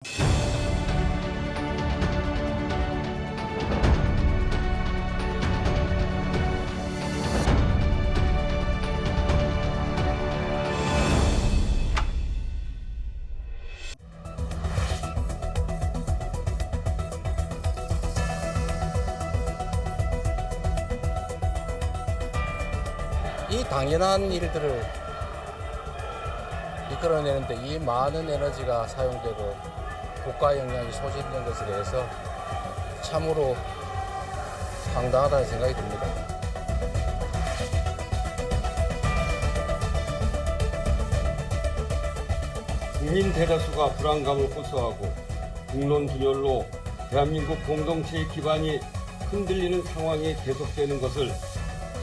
이 당연한 일들을 이끌어내는데 이 많은 에너지가 사용되고 국가 영향이 소진된 것에 대해서 참으로 황당하다는 생각이 듭니다. 국민 대다수가 불안감을 호소하고 국론 분열로 대한민국 공동체의 기반이 흔들리는 상황이 계속되는 것을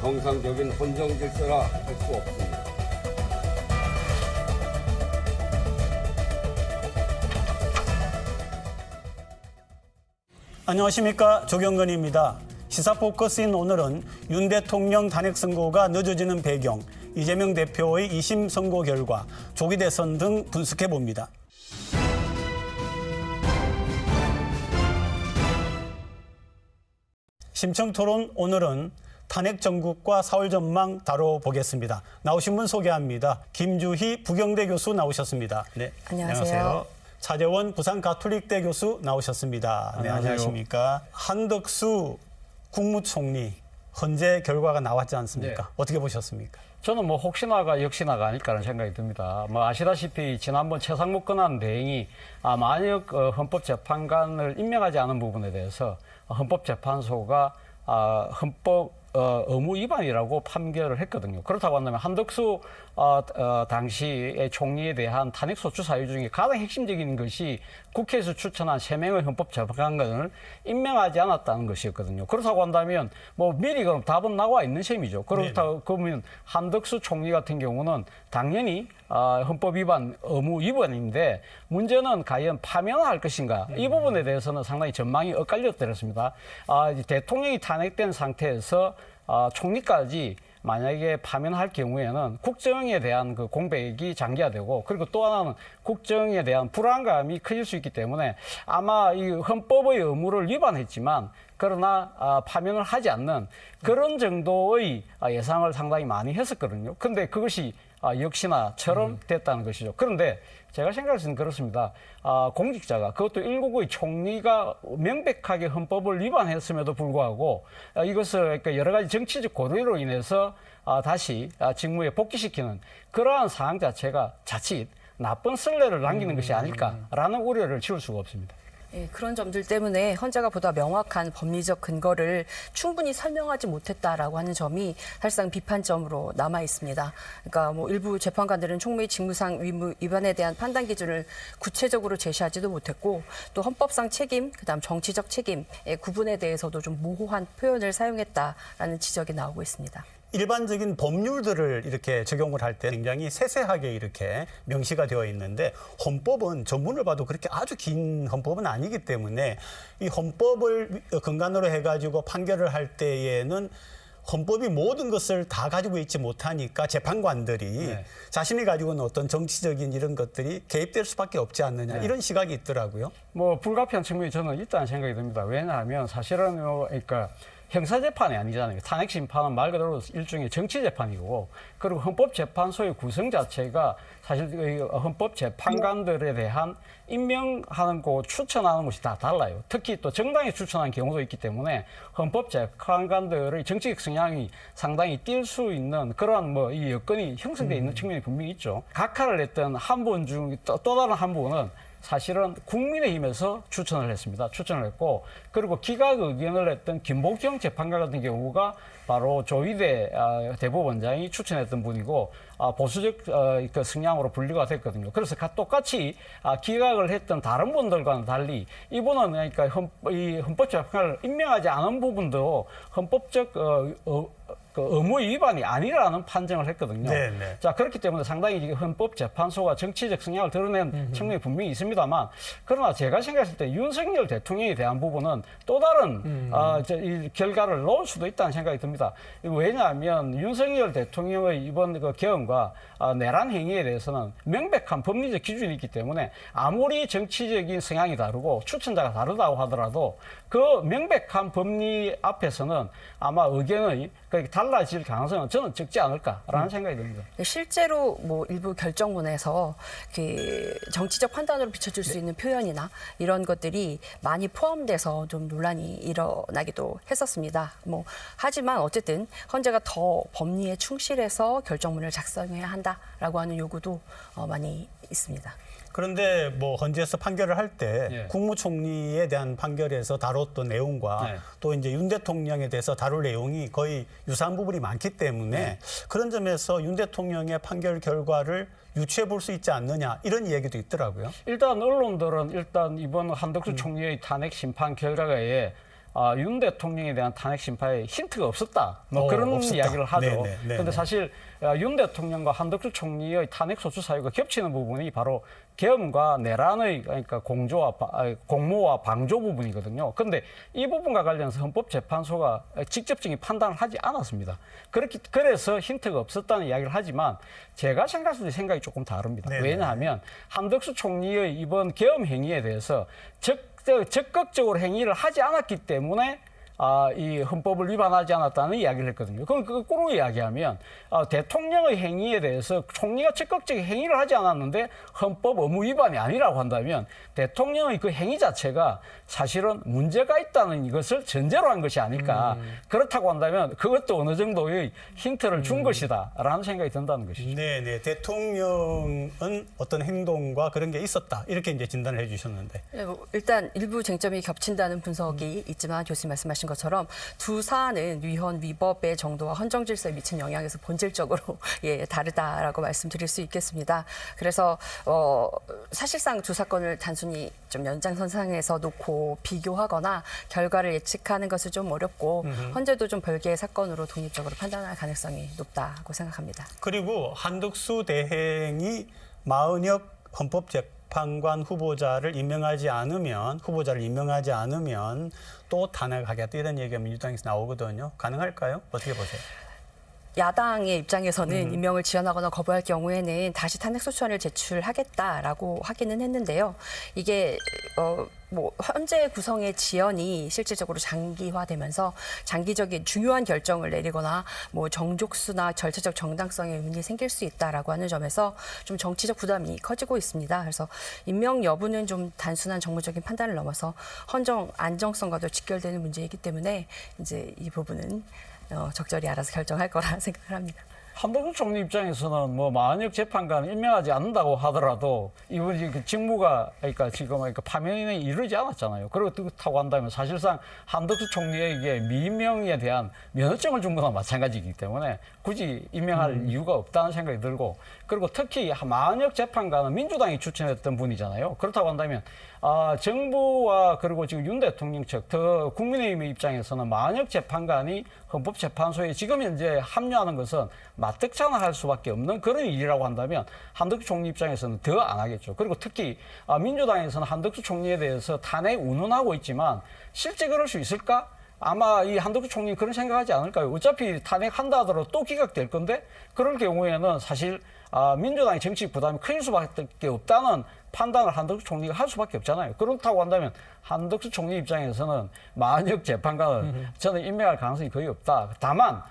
정상적인 헌정 질서라 할 수 없습니다. 안녕하십니까, 조경건입니다. 시사 포커스인 오늘은 윤 대통령 탄핵 선고가 늦어지는 배경, 이재명 대표의 2심 선고 결과, 조기 대선 등 분석해 봅니다. 심층 토론, 오늘은 탄핵 전국과 4월 전망 다뤄보겠습니다. 나오신 분 소개합니다. 김주희 부경대 교수 나오셨습니다. 네, 안녕하세요. 차재원 부산 가톨릭대 교수 나오셨습니다. 네, 안녕하십니까. 한덕수 국무총리 헌재 결과가 나왔지 않습니까? 네. 어떻게 보셨습니까? 저는 뭐 혹시나가 역시나가 아닐까라는 생각이 듭니다. 뭐 아시다시피 지난번 최상목 권한 대행이 만약 헌법재판관을 임명하지 않은 부분에 대해서 헌법재판소가 헌법 의무 위반이라고 판결을 했거든요. 그렇다고 한다면 한덕수 당시의 총리에 대한 탄핵소추 사유 중에 가장 핵심적인 것이 국회에서 추천한 3명의 헌법재판관을 임명하지 않았다는 것이었거든요. 그렇다고 한다면 뭐 미리 그럼 답은 나와 있는 셈이죠. 그렇다고 그러면 한덕수 총리 같은 경우는 당연히 헌법 위반 의무 위반인데 문제는 과연 파면할 것인가 이 부분에 대해서는 상당히 전망이 엇갈렸더랬습니다. 대통령이 탄핵된 상태에서 총리까지 만약에 파면할 경우에는 국정에 대한 그 공백이 장기화되고 그리고 또 하나는 국정에 대한 불안감이 커질 수 있기 때문에 아마 이 헌법의 의무를 위반했지만 그러나 파면을 하지 않는 그런 정도의 예상을 상당히 많이 했었거든요. 근데 그것이 역시나처럼 됐다는 것이죠. 그런데 제가 생각할 때는 그렇습니다. 공직자가 그것도 일국의 총리가 명백하게 헌법을 위반했음에도 불구하고 이것을 그러니까 여러 가지 정치적 고려로 인해서 다시 직무에 복귀시키는 그러한 사항 자체가 자칫 나쁜 선례를 남기는 것이 아닐까라는 우려를 지울 수가 없습니다. 예, 그런 점들 때문에 헌재가 보다 명확한 법리적 근거를 충분히 설명하지 못했다라고 하는 점이 사실상 비판점으로 남아 있습니다. 그러니까 뭐 일부 재판관들은 총리 직무상 의무 위반에 대한 판단 기준을 구체적으로 제시하지도 못했고 또 헌법상 책임, 그다음 정치적 책임의 구분에 대해서도 좀 모호한 표현을 사용했다라는 지적이 나오고 있습니다. 일반적인 법률들을 이렇게 적용을 할 때 굉장히 세세하게 이렇게 명시가 되어 있는데 헌법은 전문을 봐도 그렇게 아주 긴 헌법은 아니기 때문에 이 헌법을 근간으로 해가지고 판결을 할 때에는 헌법이 모든 것을 다 가지고 있지 못하니까 재판관들이 자신이 가지고 있는 어떤 정치적인 이런 것들이 개입될 수밖에 없지 않느냐 이런 시각이 있더라고요. 뭐 불가피한 측면이 저는 있다는 생각이 듭니다. 왜냐하면 사실은 그러니까 형사재판이 아니잖아요. 탄핵심판은 말 그대로 일종의 정치재판이고 그리고 헌법재판소의 구성 자체가 사실 헌법재판관들에 대한 임명하는 거 추천하는 것이 다 달라요. 특히 또 정당이 추천한 경우도 있기 때문에 헌법재판관들의 정치적 성향이 상당히 띌 수 있는 그러한 뭐 이 여건이 형성되어 있는 측면이 분명히 있죠. 각하를 했던 한 분 중 또 다른 한 분은 사실은 국민의힘에서 추천을 했습니다. 추천을 했고 그리고 기각 의견을 냈던 김복경 재판관 같은 경우가 바로 조희대 대법원장이 추천했던 분이고 보수적 그 성향으로 분류가 됐거든요. 그래서 똑같이 기각을 했던 다른 분들과는 달리 이분은 그러니까 이 헌법재판관을 임명하지 않은 부분도 헌법적 그 의무 위반이 아니라는 판정을 했거든요. 네, 네. 자, 그렇기 때문에 상당히 이게 헌법재판소가 정치적 성향을 드러낸 측면이 분명히 있습니다만, 그러나 제가 생각했을 때 윤석열 대통령에 대한 부분은 또 다른 이 결과를 놓을 수도 있다는 생각이 듭니다. 왜냐하면 윤석열 대통령의 이번 그 개헌과 내란 행위에 대해서는 명백한 법리적 기준이 있기 때문에 아무리 정치적인 성향이 다르고 추천자가 다르다고 하더라도 그 명백한 법리 앞에서는 아마 의견이 달라질 가능성은 저는 적지 않을까라는 생각이 듭니다. 실제로 뭐 일부 결정문에서 그 정치적 판단으로 비춰질 수 있는 표현이나 이런 것들이 많이 포함돼서 좀 논란이 일어나기도 했었습니다. 뭐 하지만 어쨌든 헌재가 더 법리에 충실해서 결정문을 작성해야 한다라고 하는 요구도 많이 있습니다. 그런데 뭐 헌재에서 판결을 할 때 예. 국무총리에 대한 판결에서 다뤘던 내용과 네. 또 이제 윤 대통령에 대해서 다룰 내용이 거의 유사한 부분이 많기 때문에 그런 점에서 윤 대통령의 판결 결과를 유추해 볼 수 있지 않느냐 이런 이야기도 있더라고요. 일단 언론들은 일단 이번 한덕수 총리의 탄핵 심판 결과에 윤 대통령에 대한 탄핵 심판에 힌트가 없었다. 뭐 그런 없었다. 이야기를 하죠. 네네, 네네. 그런데 사실 윤 대통령과 한덕수 총리의 탄핵 소추 사유가 겹치는 부분이 바로 계엄과 내란의 그러니까 공모와 방조 부분이거든요. 그런데 이 부분과 관련해서 헌법재판소가 직접적인 판단을 하지 않았습니다. 그래서 힌트가 없었다는 이야기를 하지만 제가 생각했을 때 생각이 조금 다릅니다. 네네. 왜냐하면 한덕수 총리의 이번 계엄 행위에 대해서 적극적으로 행위를 하지 않았기 때문에 이 헌법을 위반하지 않았다는 이야기를 했거든요. 그럼 거꾸로 이야기하면 대통령의 행위에 대해서 총리가 적극적인 행위를 하지 않았는데 헌법 의무 위반이 아니라고 한다면 대통령의 그 행위 자체가 사실은 문제가 있다는 이것을 전제로 한 것이 아닐까. 그렇다고 한다면 그것도 어느 정도의 힌트를 준 것이다라는 생각이 든다는 것이죠. 네. 대통령은 어떤 행동과 그런 게 있었다 이렇게 이제 진단을 해주셨는데. 네, 뭐 일단 일부 쟁점이 겹친다는 분석이 있지만 교수님 말씀하신 것처럼 두 사안은 위헌 위법의 정도와 헌정 질서에 미친 영향에서 본질적으로 다르다라고 말씀드릴 수 있겠습니다. 그래서 사실상 두 사건을 단순히 좀 연장선상에서 놓고 비교하거나 결과를 예측하는 것은 좀 어렵고 헌재도 좀 별개의 사건으로 독립적으로 판단할 가능성이 높다고 생각합니다. 그리고 한덕수 대행이 마은혁 헌법재판관 후보자를 임명하지 않으면 또 탄핵하겠다 이런 얘기가 민주당에서 나오거든요. 가능할까요? 어떻게 보세요? 야당의 입장에서는 임명을 지연하거나 거부할 경우에는 다시 탄핵소추안을 제출하겠다라고 하기는 했는데요. 이게 뭐 현재 구성의 지연이 실질적으로 장기화되면서 장기적인 중요한 결정을 내리거나 뭐 정족수나 절차적 정당성에 의문이 생길 수 있다라고 하는 점에서 좀 정치적 부담이 커지고 있습니다. 그래서 임명 여부는 좀 단순한 정무적인 판단을 넘어서 헌정 안정성과도 직결되는 문제이기 때문에 이제 이 부분은 적절히 알아서 결정할 거라 생각을 합니다. 한덕수 총리 입장에서는 뭐 마은혁 재판관을 임명하지 않는다고 하더라도 이분이 그 직무가 그러니까 지금 파면에 이르지 않았잖아요. 그렇다고 한다면 사실상 한덕수 총리에게 미임명에 대한 면허증을 준 거나 마찬가지이기 때문에 굳이 임명할 이유가 없다는 생각이 들고, 그리고 특히 마은혁 재판관은 민주당이 추천했던 분이잖아요. 그렇다고 한다면 정부와 그리고 지금 윤 대통령 측, 더 국민의힘의 입장에서는 마은혁 재판관이 헌법재판소에 지금 현재 합류하는 것은 마뜩찮아 할 수밖에 없는 그런 일이라고 한다면 한덕수 총리 입장에서는 더 안 하겠죠. 그리고 특히 민주당에서는 한덕수 총리에 대해서 탄핵 운운하고 있지만 실제 그럴 수 있을까? 아마 이 한덕수 총리는 그런 생각하지 않을까요? 어차피 탄핵한다 하더라도 또 기각될 건데 그럴 경우에는 사실 민주당의 정치 부담이 클 수밖에 없다는 판단을 한덕수 총리가 할 수밖에 없잖아요. 그렇다고 한다면 한덕수 총리 입장에서는 마은혁 재판관을 저는 임명할 가능성이 거의 없다. 다만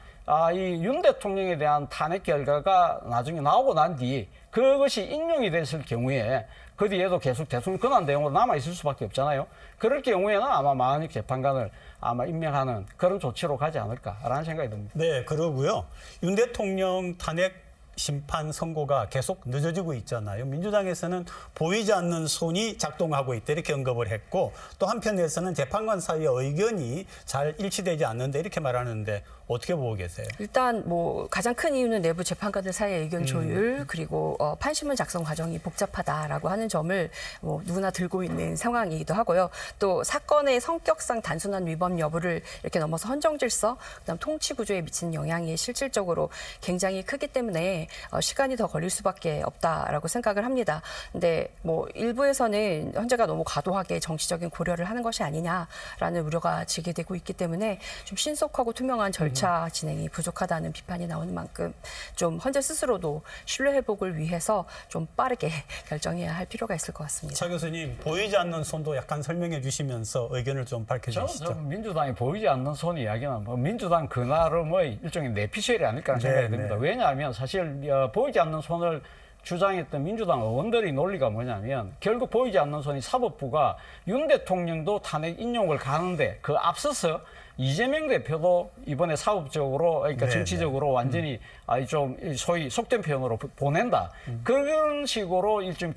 이 윤 대통령에 대한 탄핵 결과가 나중에 나오고 난 뒤 그것이 인용이 됐을 경우에 그 뒤에도 계속 대통령 권한 내용으로 남아있을 수밖에 없잖아요. 그럴 경우에는 아마 마은혁 재판관을 아마 임명하는 그런 조치로 가지 않을까라는 생각이 듭니다. 네, 그러고요. 윤 대통령 탄핵 심판 선고가 계속 늦어지고 있잖아요. 민주당에서는 보이지 않는 손이 작동하고 있다 이렇게 언급을 했고 또 한편에서는 재판관 사이의 의견이 잘 일치되지 않는다 이렇게 말하는데 어떻게 보고 계세요? 일단 뭐 가장 큰 이유는 내부 재판관들 사이의 의견 조율 그리고 판시문 작성 과정이 복잡하다라고 하는 점을 뭐 누구나 들고 있는 상황이기도 하고요. 또 사건의 성격상 단순한 위법 여부를 이렇게 넘어서 헌정 질서, 그다음 통치 구조에 미치는 영향이 실질적으로 굉장히 크기 때문에 시간이 더 걸릴 수밖에 없다라고 생각을 합니다. 근데 뭐 일부에서는 헌재가 너무 과도하게 정치적인 고려를 하는 것이 아니냐라는 우려가 제기되고 있기 때문에 좀 신속하고 투명한 절차 진행이 부족하다는 비판이 나오는 만큼 좀 헌재 스스로도 신뢰 회복을 위해서 좀 빠르게 결정해야 할 필요가 있을 것 같습니다. 차 교수님 보이지 않는 손도 약간 설명해 주시면서 의견을 좀 밝혀주시죠. 저는 민주당이 보이지 않는 손 이야기는 뭐 민주당 그 나름의 일종의 내피셜이 아닐까 생각이 듭니다. 왜냐하면 사실 보이지 않는 손을 주장했던 민주당 의원들의 논리가 뭐냐면 결국 보이지 않는 손이 사법부가 윤 대통령도 탄핵 인용을 가는데 그 앞서서 이재명 대표도 이번에 사법적으로 그러니까 정치적으로 완전히 좀 소위 속된 표현으로 보낸다. 그런 식으로 일종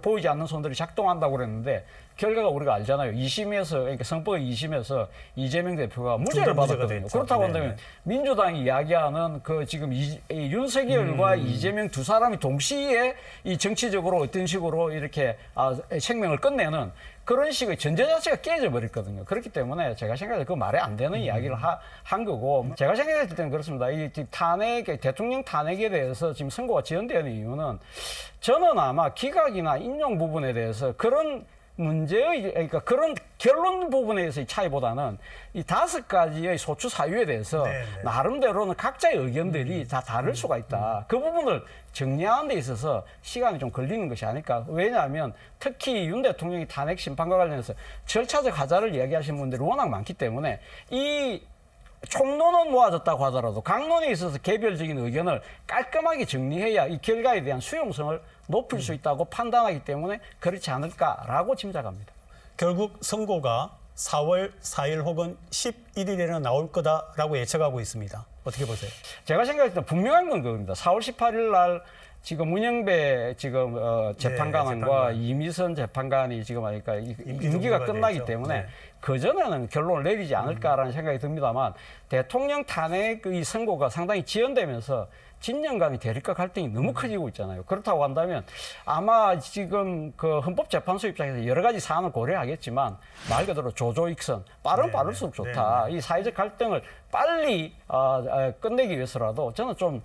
보이지 않는 손들이 작동한다고 그랬는데 결과가 우리가 알잖아요. 2심에서 그러니까 선법 2심에서 이재명 대표가 무죄를 받았거든요. 그렇다고 한다면 민주당이 이야기하는 그 지금 윤석열과 이재명 두 사람이 동시에 이 정치적으로 어떤 식으로 이렇게 생명을 끝내는 그런 식의 전제 자체가 깨져 버렸거든요. 그렇기 때문에 제가 생각할 때 그 말이 안 되는 이야기를 한 거고 제가 생각할 때는 그렇습니다. 이 탄핵 대통령 탄핵에 대해서 지금 선고가 지연되는 이유는 저는 아마 기각이나 인용 부분에 대해서 그런 문제의 그러니까 그런 결론 부분에서의 차이보다는 이 5가지의 소추 사유에 대해서 나름대로는 각자의 의견들이 다 다를 수가 있다. 그 부분을 정리하는 데 있어서 시간이 좀 걸리는 것이 아닐까. 왜냐하면 특히 윤 대통령이 탄핵 심판과 관련해서 절차적 하자를 이야기하시는 분들이 워낙 많기 때문에 이 총론은 모아졌다고 하더라도 강론에 있어서 개별적인 의견을 깔끔하게 정리해야 이 결과에 대한 수용성을 높일 수 있다고 판단하기 때문에 그렇지 않을까라고 짐작합니다. 결국 선고가 4월 4일 혹은 11일에는 나올 거다라고 예측하고 있습니다. 어떻게 보세요? 제가 생각할 때 분명한 건 그겁니다. 4월 18일 날 지금 문영배 지금 재판관과 이미선 재판관이 지금 하니까 임기가 끝나기 되죠. 때문에 그 전에는 결론을 내리지 않을까라는 생각이 듭니다만 대통령 탄핵의 선고가 상당히 지연되면서 진영간의 대립과 갈등이 너무 커지고 있잖아요. 그렇다고 한다면 아마 지금 그 헌법재판소 입장에서 여러 가지 사안을 고려하겠지만 말 그대로 조조익선 빠를수록 좋다. 이 사회적 갈등을 빨리 끝내기 위해서라도 저는 좀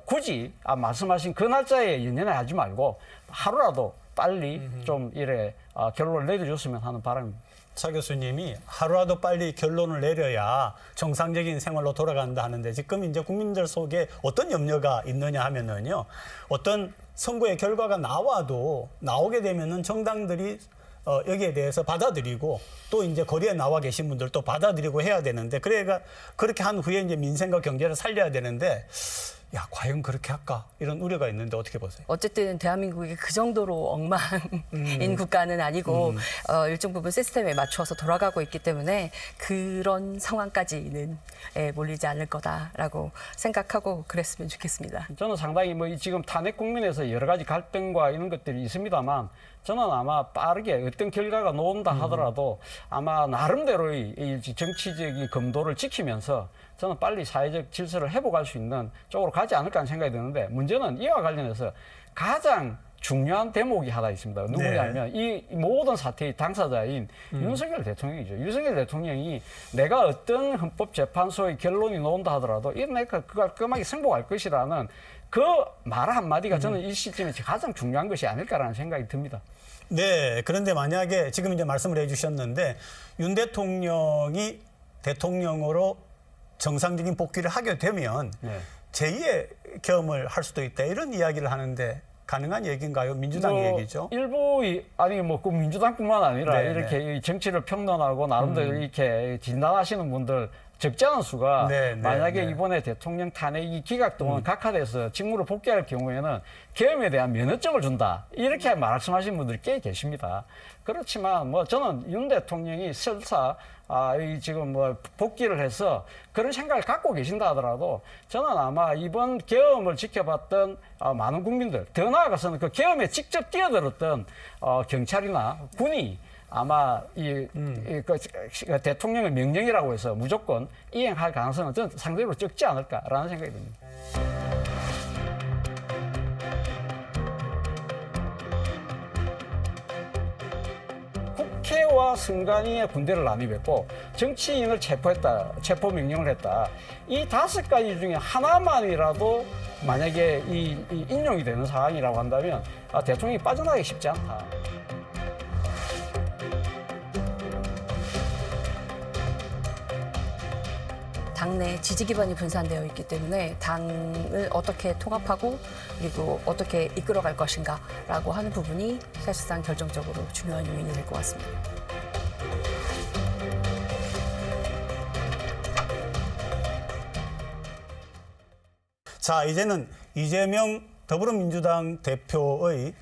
굳이 말씀하신 그 날짜에 연연하지 말고 하루라도 빨리 좀 이래 결론을 내려줬으면 하는 바람입니다. 차 교수님이 하루라도 빨리 결론을 내려야 정상적인 생활로 돌아간다 하는데 지금 이제 국민들 속에 어떤 염려가 있느냐 하면은요. 어떤 선거의 결과가 나오게 되면은 정당들이 여기에 대해서 받아들이고 또 이제 거리에 나와 계신 분들도 받아들이고 해야 되는데 그렇게 한 후에 이제 민생과 경제를 살려야 되는데 야, 과연 그렇게 할까? 이런 우려가 있는데 어떻게 보세요? 어쨌든 대한민국이 그 정도로 엉망인 국가는 아니고 일정 부분 시스템에 맞춰서 돌아가고 있기 때문에 그런 상황까지는 몰리지 않을 거다라고 생각하고 그랬으면 좋겠습니다. 저는 상당히 지금 탄핵 국면에서 여러 가지 갈등과 이런 것들이 있습니다만 저는 아마 빠르게 어떤 결과가 나온다 하더라도 아마 나름대로의 이 정치적인 검도를 지키면서 저는 빨리 사회적 질서를 회복할 수 있는 쪽으로 가지 않을까 하는 생각이 드는데 문제는 이와 관련해서 가장 중요한 대목이 하나 있습니다. 누구냐면 이 모든 사태의 당사자인 윤석열 대통령이죠. 윤석열 대통령이 내가 어떤 헌법재판소의 결론이 나온다 하더라도 내가 그걸 깔끔하게 승복할 것이라는 그 말 한마디가 저는 이 시점에 가장 중요한 것이 아닐까라는 생각이 듭니다. 네, 그런데 만약에 지금 이제 말씀을 해주셨는데 윤 대통령이 대통령으로 정상적인 복귀를 하게 되면 제2의 경험을 할 수도 있다 이런 이야기를 하는데 가능한 얘기인가요? 민주당 얘기죠. 일부 그 민주당뿐만 아니라 이렇게 정치를 평론하고 나름대로 이렇게 진단하시는 분들 적지 않은 수가 네, 네, 만약에 네. 이번에 대통령 탄핵이 기각 동안 각하돼서 직무를 복귀할 경우에는 계엄에 대한 면허증을 준다. 이렇게 말씀하신 분들이 꽤 계십니다. 그렇지만 뭐 저는 윤 대통령이 설사 이 지금 뭐 복귀를 해서 그런 생각을 갖고 계신다 하더라도 저는 아마 이번 계엄을 지켜봤던 많은 국민들, 더 나아가서는 그 계엄에 직접 뛰어들었던 경찰이나 군이 아마 그 대통령의 명령이라고 해서 무조건 이행할 가능성은 저는 상대적으로 적지 않을까라는 생각이 듭니다. 국회와 선관위의 군대를 난입했고 정치인을 체포 명령을 했다. 이 5가지 중에 하나만이라도 만약에 이 인용이 되는 상황이라고 한다면 대통령이 빠져나가기 쉽지 않다. 당내 지지 기반이 분산되어 있기 때문에 당을 어떻게 통합하고 그리고 어떻게 이끌어갈 것인가라고 하는 부분이 사실상 결정적으로 중요한 요인이 될 것 같습니다. 자, 이제는 이재명 더불어민주당 대표의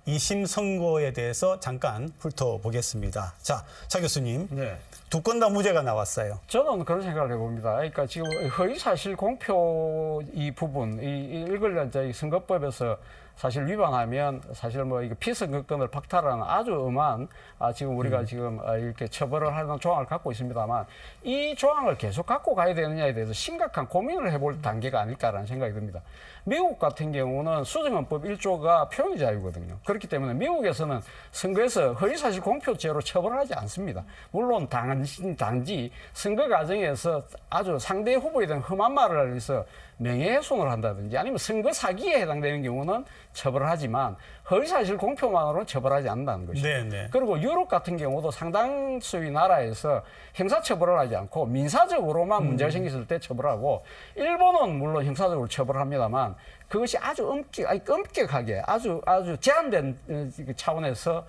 2심 선고에 대해서 잠깐 훑어보겠습니다. 자, 차 교수님. 네. 두 건 다 무죄가 나왔어요. 저는 그런 생각을 해봅니다. 그러니까 지금 허위사실 공표 이 부분, 이걸 이제 선거법에서 사실 위반하면 사실 뭐 이거 피선거권을 박탈하는 아주 엄한 지금 우리가 지금 이렇게 처벌을 하는 조항을 갖고 있습니다만 이 조항을 계속 갖고 가야 되느냐에 대해서 심각한 고민을 해볼 단계가 아닐까라는 생각이 듭니다. 미국 같은 경우는 수정헌법 1조가 표현의 자유거든요. 그렇기 때문에 미국에서는 선거에서 허위사실 공표죄로 처벌하지 않습니다. 물론 단지 선거 과정에서 아주 상대 후보에 대한 험한 말을 해서 명예훼손을 한다든지 아니면 선거 사기에 해당되는 경우는 처벌을 하지만 허위사실 공표만으로는 처벌하지 않는다는 것이죠. 네네. 그리고 유럽 같은 경우도 상당수의 나라에서 형사처벌을 하지 않고 민사적으로만 문제가 생겼을 때 처벌하고 일본은 물론 형사적으로 처벌을 합니다만 그것이 아주 엄격하게 아주 제한된 차원에서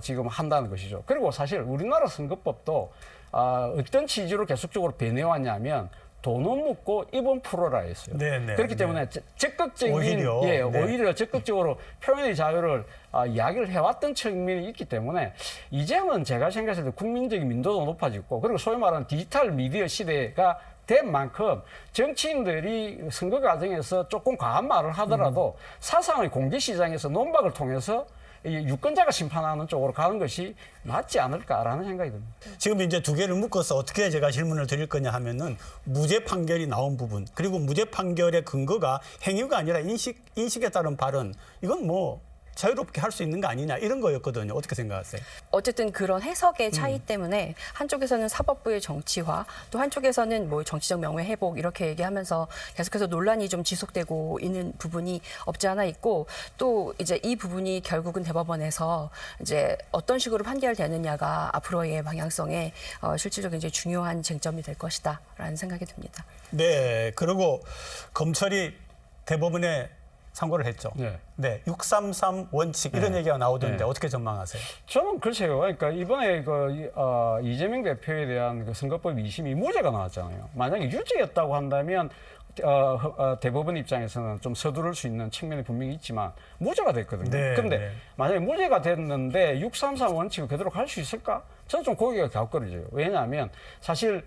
지금 한다는 것이죠. 그리고 사실 우리나라 선거법도 어떤 취지로 계속적으로 변해왔냐면 돈은 묻고 입은 풀어라 했어요. 네네. 그렇기 때문에 적극적인 오히려, 네. 오히려 적극적으로 표현의 자유를 이야기를 해왔던 측면이 있기 때문에 이제는 제가 생각했을 때 국민적인 민도도 높아지고 그리고 소위 말하는 디지털 미디어 시대가 된 만큼 정치인들이 선거 과정에서 조금 과한 말을 하더라도 사상의 공개 시장에서 논박을 통해서 이 유권자가 심판하는 쪽으로 가는 것이 맞지 않을까라는 생각이 듭니다. 지금 이제 두 개를 묶어서 어떻게 제가 질문을 드릴 거냐 하면은 무죄 판결이 나온 부분 그리고 무죄 판결의 근거가 행위가 아니라 인식에 따른 발언 이건 뭐 자유롭게 할 수 있는 거 아니냐 이런 거였거든요. 어떻게 생각하세요? 어쨌든 그런 해석의 차이 때문에 한쪽에서는 사법부의 정치화, 또 한쪽에서는 뭐 정치적 명예 회복 이렇게 얘기하면서 계속해서 논란이 좀 지속되고 있는 부분이 없지 않아 있고 또 이제 이 부분이 결국은 대법원에서 이제 어떤 식으로 판결되느냐가 앞으로의 방향성에 실질적인 이제 중요한 쟁점이 될 것이다라는 생각이 듭니다. 네. 그리고 검찰이 대법원에 상고를 했죠. 네. 633 원칙 이런 얘기가 나오던데 네. 어떻게 전망하세요? 저는 글쎄요. 그러니까 이번에 이재명 대표에 대한 그 선거법 2심이 무죄가 나왔잖아요. 만약에 유죄였다고 한다면 대법원 입장에서는 좀 서두를 수 있는 측면이 분명히 있지만 무죄가 됐거든요. 그런데 네. 만약에 무죄가 됐는데 633 원칙을 그대로 갈 수 있을까? 저는 좀 고개가 갸웃거려져요. 왜냐하면 사실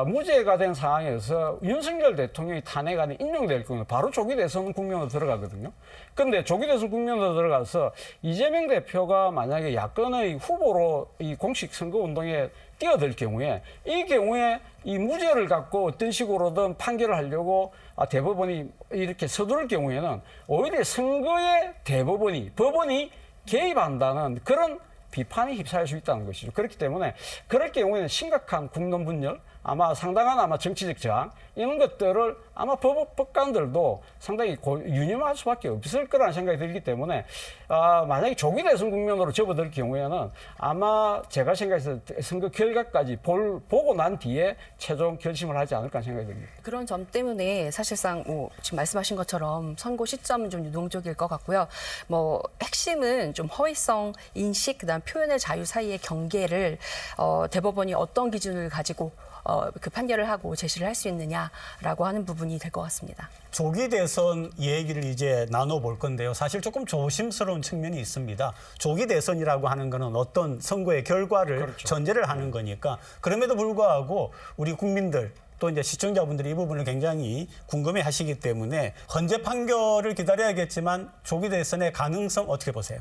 무죄가 된 상황에서 윤석열 대통령이 탄핵안에 인용될 경우에 바로 조기 대선 국면으로 들어가거든요. 그런데 조기 대선 국면으로 들어가서 이재명 대표가 만약에 야권의 후보로 이 공식 선거 운동에 뛰어들 경우에 이 경우에 이 무죄를 갖고 어떤 식으로든 판결을 하려고 대법원이 이렇게 서두를 경우에는 오히려 선거에 법원이 개입한다는 그런 비판이 휩싸일 수 있다는 것이죠. 그렇기 때문에 그럴 경우에는 심각한 국론 분열, 상당한 정치적 저항 이런 것들을 아마 법관들도 상당히 유념할 수밖에 없을 거라는 생각이 들기 때문에 만약에 조기 대선 국면으로 접어들 경우에는 아마 제가 생각해서 선거 결과까지 보고 난 뒤에 최종 결심을 하지 않을까 생각이 듭니다. 그런 점 때문에 사실상 지금 말씀하신 것처럼 선고 시점은 좀 유동적일 것 같고요. 핵심은 좀 허위성 인식, 그다음 표현의 자유 사이의 경계를 대법원이 어떤 기준을 가지고 그 판결을 하고 제시를 할 수 있느냐라고 하는 부분이 될 것 같습니다. 조기 대선 얘기를 이제 나눠볼 건데요. 사실 조금 조심스러운 측면이 있습니다. 조기 대선이라고 하는 거는 어떤 선거의 결과를 그렇죠. 전제를 하는 거니까 그럼에도 불구하고 우리 국민들 또 이제 시청자분들이 이 부분을 굉장히 궁금해 하시기 때문에 헌재 판결을 기다려야겠지만 조기 대선의 가능성 어떻게 보세요?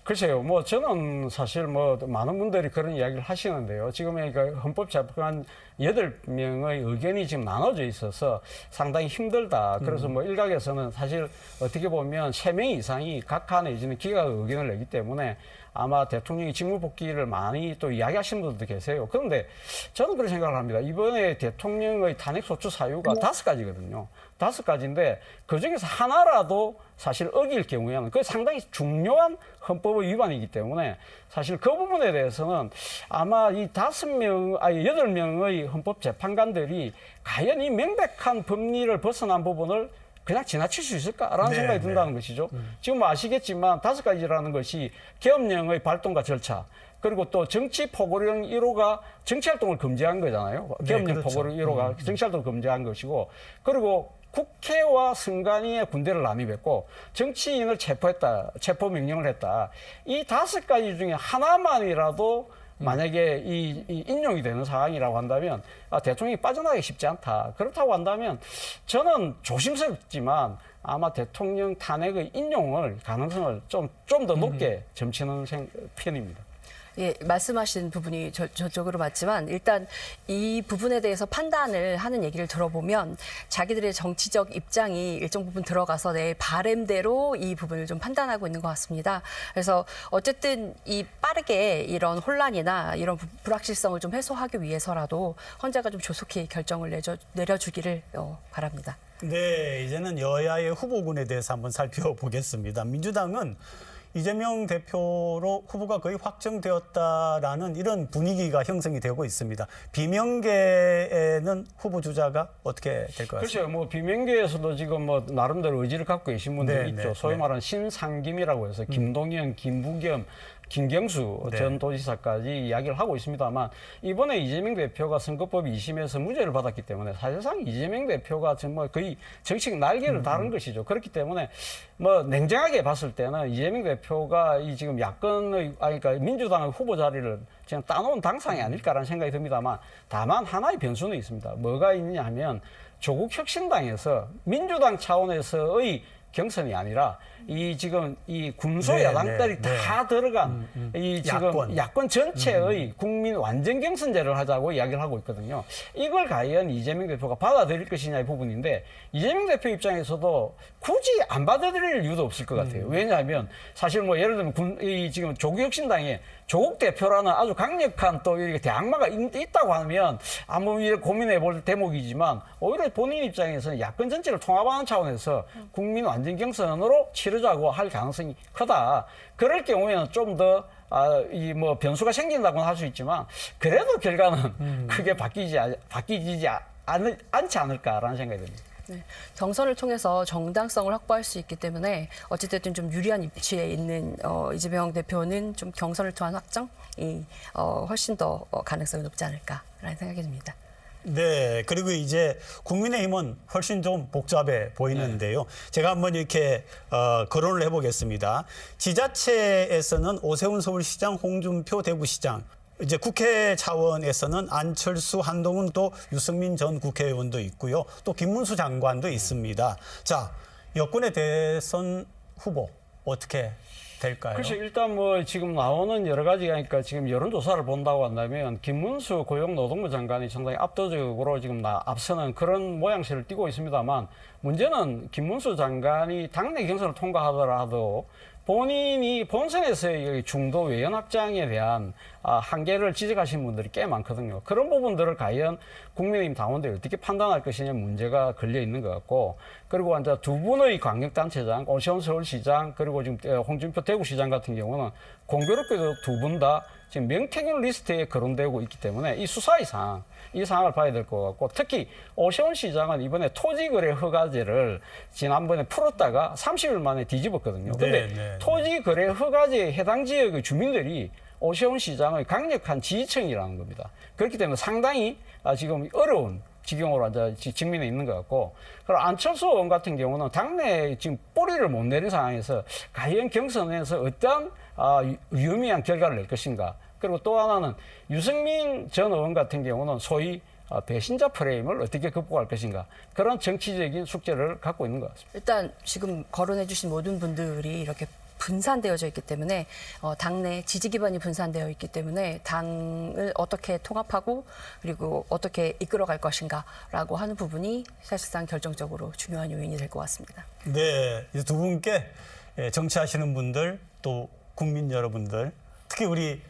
글쎄요, 뭐 저는 사실 뭐 많은 분들이 그런 이야기를 하시는데요. 지금 그러니까 헌법재판 8명의 의견이 지금 나눠져 있어서 상당히 힘들다. 그래서 뭐 일각에서는 사실 어떻게 보면 3명 이상이 각하 내지는 기각 의견을 내기 때문에 아마 대통령이 직무 복귀를 많이 또 이야기하시는 분들도 계세요. 그런데 저는 그런 생각을 합니다. 이번에 대통령의 탄핵 소추 사유가 5가지거든요. 5가지인데 그중에서 하나라도 사실 어길 경우에는 그게 상당히 중요한 헌법의 위반이기 때문에 사실 그 부분에 대해서는 아마 이 8명의 헌법 재판관들이 과연 이 명백한 법리를 벗어난 부분을 그냥 지나칠 수 있을까라는 생각이 든다는 것이죠. 지금 뭐 아시겠지만 5가지라는 것이 계엄령의 발동과 절차, 그리고 또 정치 포고령 1호가 정치활동을 금지한 거잖아요. 계엄령 그렇죠. 포고령 1호가 정치활동을 금지한 것이고, 그리고 국회와 선관위의 군대를 남입했고 정치인을 체포했다, 체포 명령을 했다. 이 5가지 중에 하나만이라도 만약에 이 인용이 되는 상황이라고 한다면 대통령이 빠져나가기 쉽지 않다. 그렇다고 한다면 저는 조심스럽지만 아마 대통령 탄핵의 인용을 가능성을 좀 더 높게 점치는 편입니다. 예, 말씀하신 부분이 저쪽으로 맞지만 일단 이 부분에 대해서 판단을 하는 얘기를 들어보면 자기들의 정치적 입장이 일정 부분 들어가서 내 바램대로 이 부분을 좀 판단하고 있는 것 같습니다. 그래서 어쨌든 이 빠르게 이런 혼란이나 이런 불확실성을 좀 해소하기 위해서라도 헌재가 좀 조속히 결정을 내려주기를 바랍니다. 네, 이제는 여야의 후보군에 대해서 한번 살펴보겠습니다. 민주당은 이재명 대표로 후보가 거의 확정되었다라는 이런 분위기가 형성이 되고 있습니다. 비명계에는 후보 주자가 어떻게 될 것 같습니까? 글쎄요, 뭐 비명계에서도 지금 뭐 나름대로 의지를 갖고 계신 분들이 네, 있죠. 네, 소위 네. 말하는 신상김이라고 해서 김동연, 김부겸, 김경수 네. 전 도지사까지 이야기를 하고 있습니다만 이번에 이재명 대표가 선거법 2심에서 무죄를 받았기 때문에 사실상 이재명 대표가 정말 거의 정식 날개를 다른 것이죠. 그렇기 때문에 뭐 냉정하게 봤을 때는 이재명 대표가 이 지금 야권의 그러니까 민주당의 후보 자리를 지금 따놓은 당상이 아닐까라는 생각이 듭니다만 다만 하나의 변수는 있습니다. 뭐가 있냐 하면 조국 혁신당에서 민주당 차원에서의 경선이 아니라 이 지금 이 군소 네, 야당들이 네, 다 들어간 이 지금 야권 전체의 국민 완전 경선제를 하자고 이야기를 하고 있거든요. 이걸 과연 이재명 대표가 받아들일 것이냐의 부분인데 이재명 대표 입장에서도 굳이 안 받아들일 이유도 없을 것 같아요. 왜냐하면 사실 뭐 예를 들면 이 지금 조국혁신당에 조국 대표라는 아주 강력한 또 이렇게 대항마가 있다고 하면 아무 일 고민해 볼 대목이지만 오히려 본인 입장에서는 야권 전체를 통합하는 차원에서 국민 완전 경선으로 치르자고 할 가능성이 크다. 그럴 경우에는 좀 더 이 뭐 변수가 생긴다고는 할 수 있지만 그래도 결과는 크게 바뀌지 않지 않을까라는 생각이 듭니다. 네, 경선을 통해서 정당성을 확보할 수 있기 때문에 어찌됐든 좀 유리한 위치에 있는 이재명 대표는 좀 경선을 통한 확정이 훨씬 더 가능성이 높지 않을까라는 생각이 듭니다. 네, 그리고 이제 국민의힘은 훨씬 좀 복잡해 보이는데요. 제가 한번 이렇게 거론을 해보겠습니다. 지자체에서는 오세훈 서울시장, 홍준표 대구시장, 이제 국회 차원에서는 안철수, 한동훈, 또 유승민 전 국회의원도 있고요. 또 김문수 장관도 있습니다. 자, 여권의 대선 후보 어떻게 될까요? 그렇죠. 일단 뭐 지금 나오는 여러 가지가 그러니까 지금 여론조사를 본다고 한다면 김문수 고용노동부 장관이 상당히 압도적으로 지금 앞서는 그런 모양새를 띠고 있습니다만 문제는 김문수 장관이 당내 경선을 통과하더라도 본인이 본선에서의 중도 외연 확장에 대한 한계를 지적하신 분들이 꽤 많거든요. 그런 부분들을 과연 국민의힘 당원들이 어떻게 판단할 것이냐 문제가 걸려 있는 것 같고, 그리고 이제 두 분의 광역단체장, 오세훈 서울시장 그리고 지금 홍준표 대구시장 같은 경우는 공교롭게도 두 분 다 지금 명태균 리스트에 거론되고 있기 때문에 이 수사의 상황, 이 상황을 봐야 될 것 같고, 특히 오세훈 시장은 이번에 토지거래 허가제를 지난번에 풀었다가 30일 만에 뒤집었거든요. 근데 네. 토지거래 허가제에 해당 지역의 주민들이 오세훈 시장의 강력한 지지층이라는 겁니다. 그렇기 때문에 상당히 지금 어려운 지경으로 이제 직면해 있는 것 같고, 그리고 안철수 의원 같은 경우는 당내 지금 뿌리를 못 내린 상황에서 과연 경선에서 어떤 유의미한 결과를 낼 것인가. 그리고 또 하나는 유승민 전 의원 같은 경우는 소위 배신자 프레임을 어떻게 극복할 것인가, 그런 정치적인 숙제를 갖고 있는 것 같습니다. 일단 지금 거론해 주신 모든 분들이 이렇게 분산되어져 있기 때문에 당내 지지 기반이 분산되어 있기 때문에 당을 어떻게 통합하고 그리고 어떻게 이끌어갈 것인가라고 하는 부분이 사실상 결정적으로 중요한 요인이 될 것 같습니다. 네, 이제 두 분께 정치하시는 분들 또 국민 여러분들, 특히 우리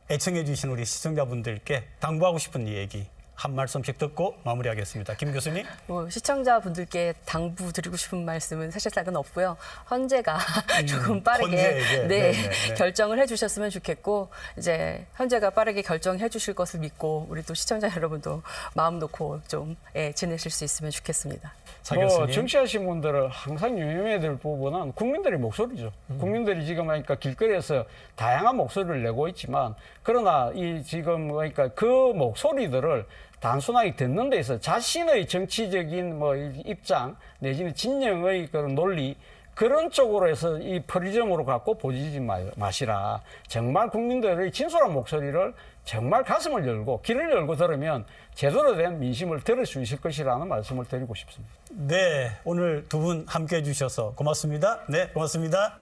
애청해 주신 우리 시청자분들께 당부하고 싶은 얘기 한 말씀씩 듣고 마무리하겠습니다. 김 교수님. 시청자분들께 당부드리고 싶은 말씀은 사실상은 없고요. 헌재가 조금 빠르게 네. 결정을 해주셨으면 좋겠고, 이제 헌재가 빠르게 결정해 주실 것을 믿고 우리 또 시청자 여러분도 마음 놓고 좀 지내실 수 있으면 좋겠습니다. 정치하신 분들을 항상 유념해야 될 부분은 국민들의 목소리죠. 국민들이 지금 그러니까 길거리에서 다양한 목소리를 내고 있지만, 그러나 이 지금 그러니까 그 목소리들을 단순하게 듣는 데 있어서 자신의 정치적인 입장 내지는 진영의 그런 논리, 그런 쪽으로 해서 이 프리즘으로 갖고 보지 마시라. 정말 국민들의 진솔한 목소리를 정말 가슴을 열고 귀를 열고 들으면 제대로 된 민심을 들을 수 있을 것이라는 말씀을 드리고 싶습니다. 네, 오늘 두 분 함께해 주셔서 고맙습니다. 네, 고맙습니다.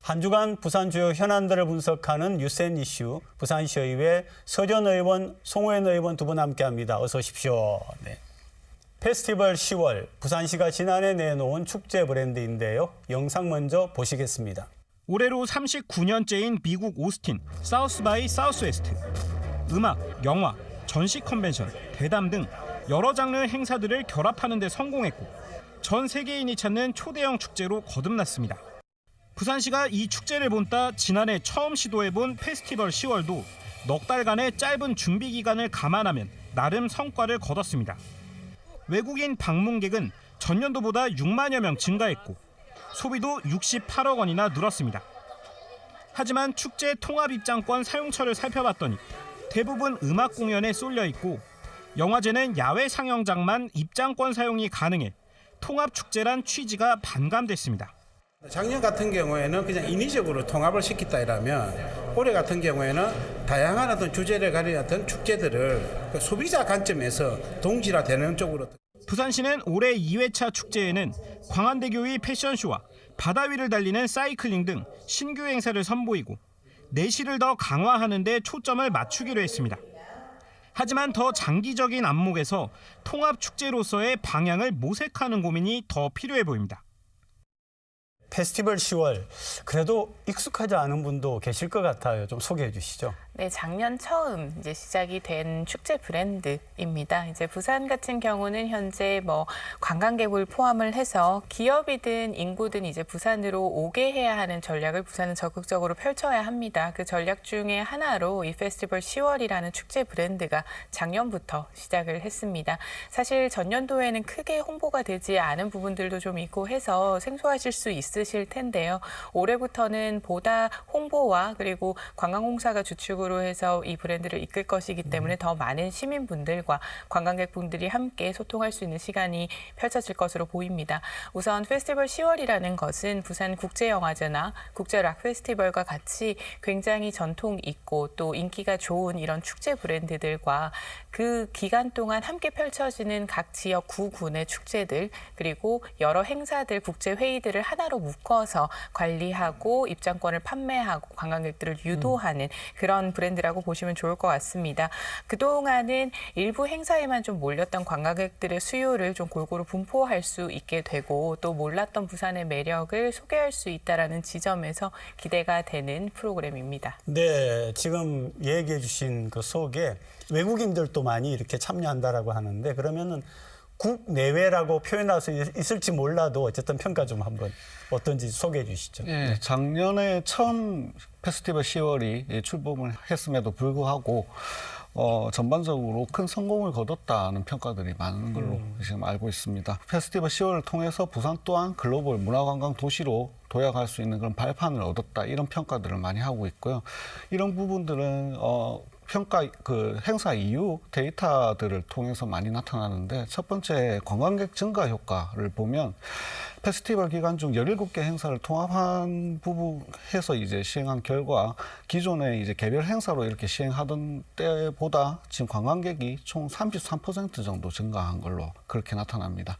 한 주간 부산 주요 현안들을 분석하는 뉴스앤 이슈, 부산시의회 서전 의원, 송호연 의원 두 분 함께합니다. 어서 오십시오. 네. 페스티벌 10월, 부산시가 지난해 내놓은 축제 브랜드인데요. 영상 먼저 보시겠습니다. 올해로 39년째인 미국 오스틴 사우스 바이 사우스웨스트. 음악, 영화, 전시 컨벤션, 대담 등 여러 장르 행사들을 결합하는 데 성공했고, 전 세계인이 찾는 초대형 축제로 거듭났습니다. 부산시가 이 축제를 본따 지난해 처음 시도해본 페스티벌 10월도 넉 달간의 짧은 준비 기간을 감안하면 나름 성과를 거뒀습니다. 외국인 방문객은 전년도보다 6만여 명 증가했고, 소비도 68억 원이나 늘었습니다. 하지만 축제 통합 입장권 사용처를 살펴봤더니 대부분 음악 공연에 쏠려 있고, 영화제는 야외 상영장만 입장권 사용이 가능해 통합 축제란 취지가 반감됐습니다. 작년 같은 경우에는 그냥 인위적으로 통합을 시켰다 이라면, 올해 같은 경우에는 다양한 어떤 주제를 가린 어떤 축제들을 소비자 관점에서 동질화되는 쪽으로. 부산시는 올해 2회차 축제에는 광안대교 위 패션쇼와 바다 위를 달리는 사이클링 등 신규 행사를 선보이고, 내실을 더 강화하는 데 초점을 맞추기로 했습니다. 하지만 더 장기적인 안목에서 통합 축제로서의 방향을 모색하는 고민이 더 필요해 보입니다. 페스티벌 10월, 그래도 익숙하지 않은 분도 계실 것 같아요. 좀 소개해 주시죠. 네, 작년 처음 이제 시작이 된 축제 브랜드입니다. 이제 부산 같은 경우는 현재 관광객을 포함을 해서 기업이든 인구든 이제 부산으로 오게 해야 하는 전략을 부산은 적극적으로 펼쳐야 합니다. 그 전략 중에 하나로 이 페스티벌 10월이라는 축제 브랜드가 작년부터 시작을 했습니다. 사실 전년도에는 크게 홍보가 되지 않은 부분들도 좀 있고 해서 생소하실 수 있으실 텐데요. 올해부터는 보다 홍보와 그리고 관광공사가 주축으로 해서 이 브랜드를 이끌 것이기 때문에 더 많은 시민분들과 관광객분들이 함께 소통할 수 있는 시간이 펼쳐질 것으로 보입니다. 우선 페스티벌 10월이라는 것은 부산 국제영화제나 국제락 페스티벌과 같이 굉장히 전통 있고 또 인기가 좋은 이런 축제 브랜드들과 그 기간 동안 함께 펼쳐지는 각 지역 구군의 축제들, 그리고 여러 행사들, 국제회의들을 하나로 묶어서 관리하고 입장권을 판매하고 관광객들을 유도하는 그런 브랜드라고 보시면 좋을 것 같습니다. 그동안은 일부 행사에만 좀 몰렸던 관광객들의 수요를 좀 골고루 분포할 수 있게 되고, 또 몰랐던 부산의 매력을 소개할 수 있다는 지점에서 기대가 되는 프로그램입니다. 네, 지금 얘기해 주신 그 속에 외국인들도 많이 이렇게 참여한다라고 하는데, 그러면은 국내외라고 표현할 수 있을지 몰라도 어쨌든 평가 좀 한번 어떤지 소개해 주시죠. 네, 작년에 처음 페스티벌 10월이 출범을 했음에도 불구하고 전반적으로 큰 성공을 거뒀다는 평가들이 많은 걸로 지금 알고 있습니다. 페스티벌 10월을 통해서 부산 또한 글로벌 문화관광 도시로 도약할 수 있는 그런 발판을 얻었다, 이런 평가들을 많이 하고 있고요. 이런 부분들은 평가 그 행사 이후 데이터들을 통해서 많이 나타나는데, 첫 번째 관광객 증가 효과를 보면 페스티벌 기간 중 17개 행사를 통합한 부분해서 이제 시행한 결과, 기존에 이제 개별 행사로 이렇게 시행하던 때보다 지금 관광객이 총 33% 정도 증가한 걸로 그렇게 나타납니다.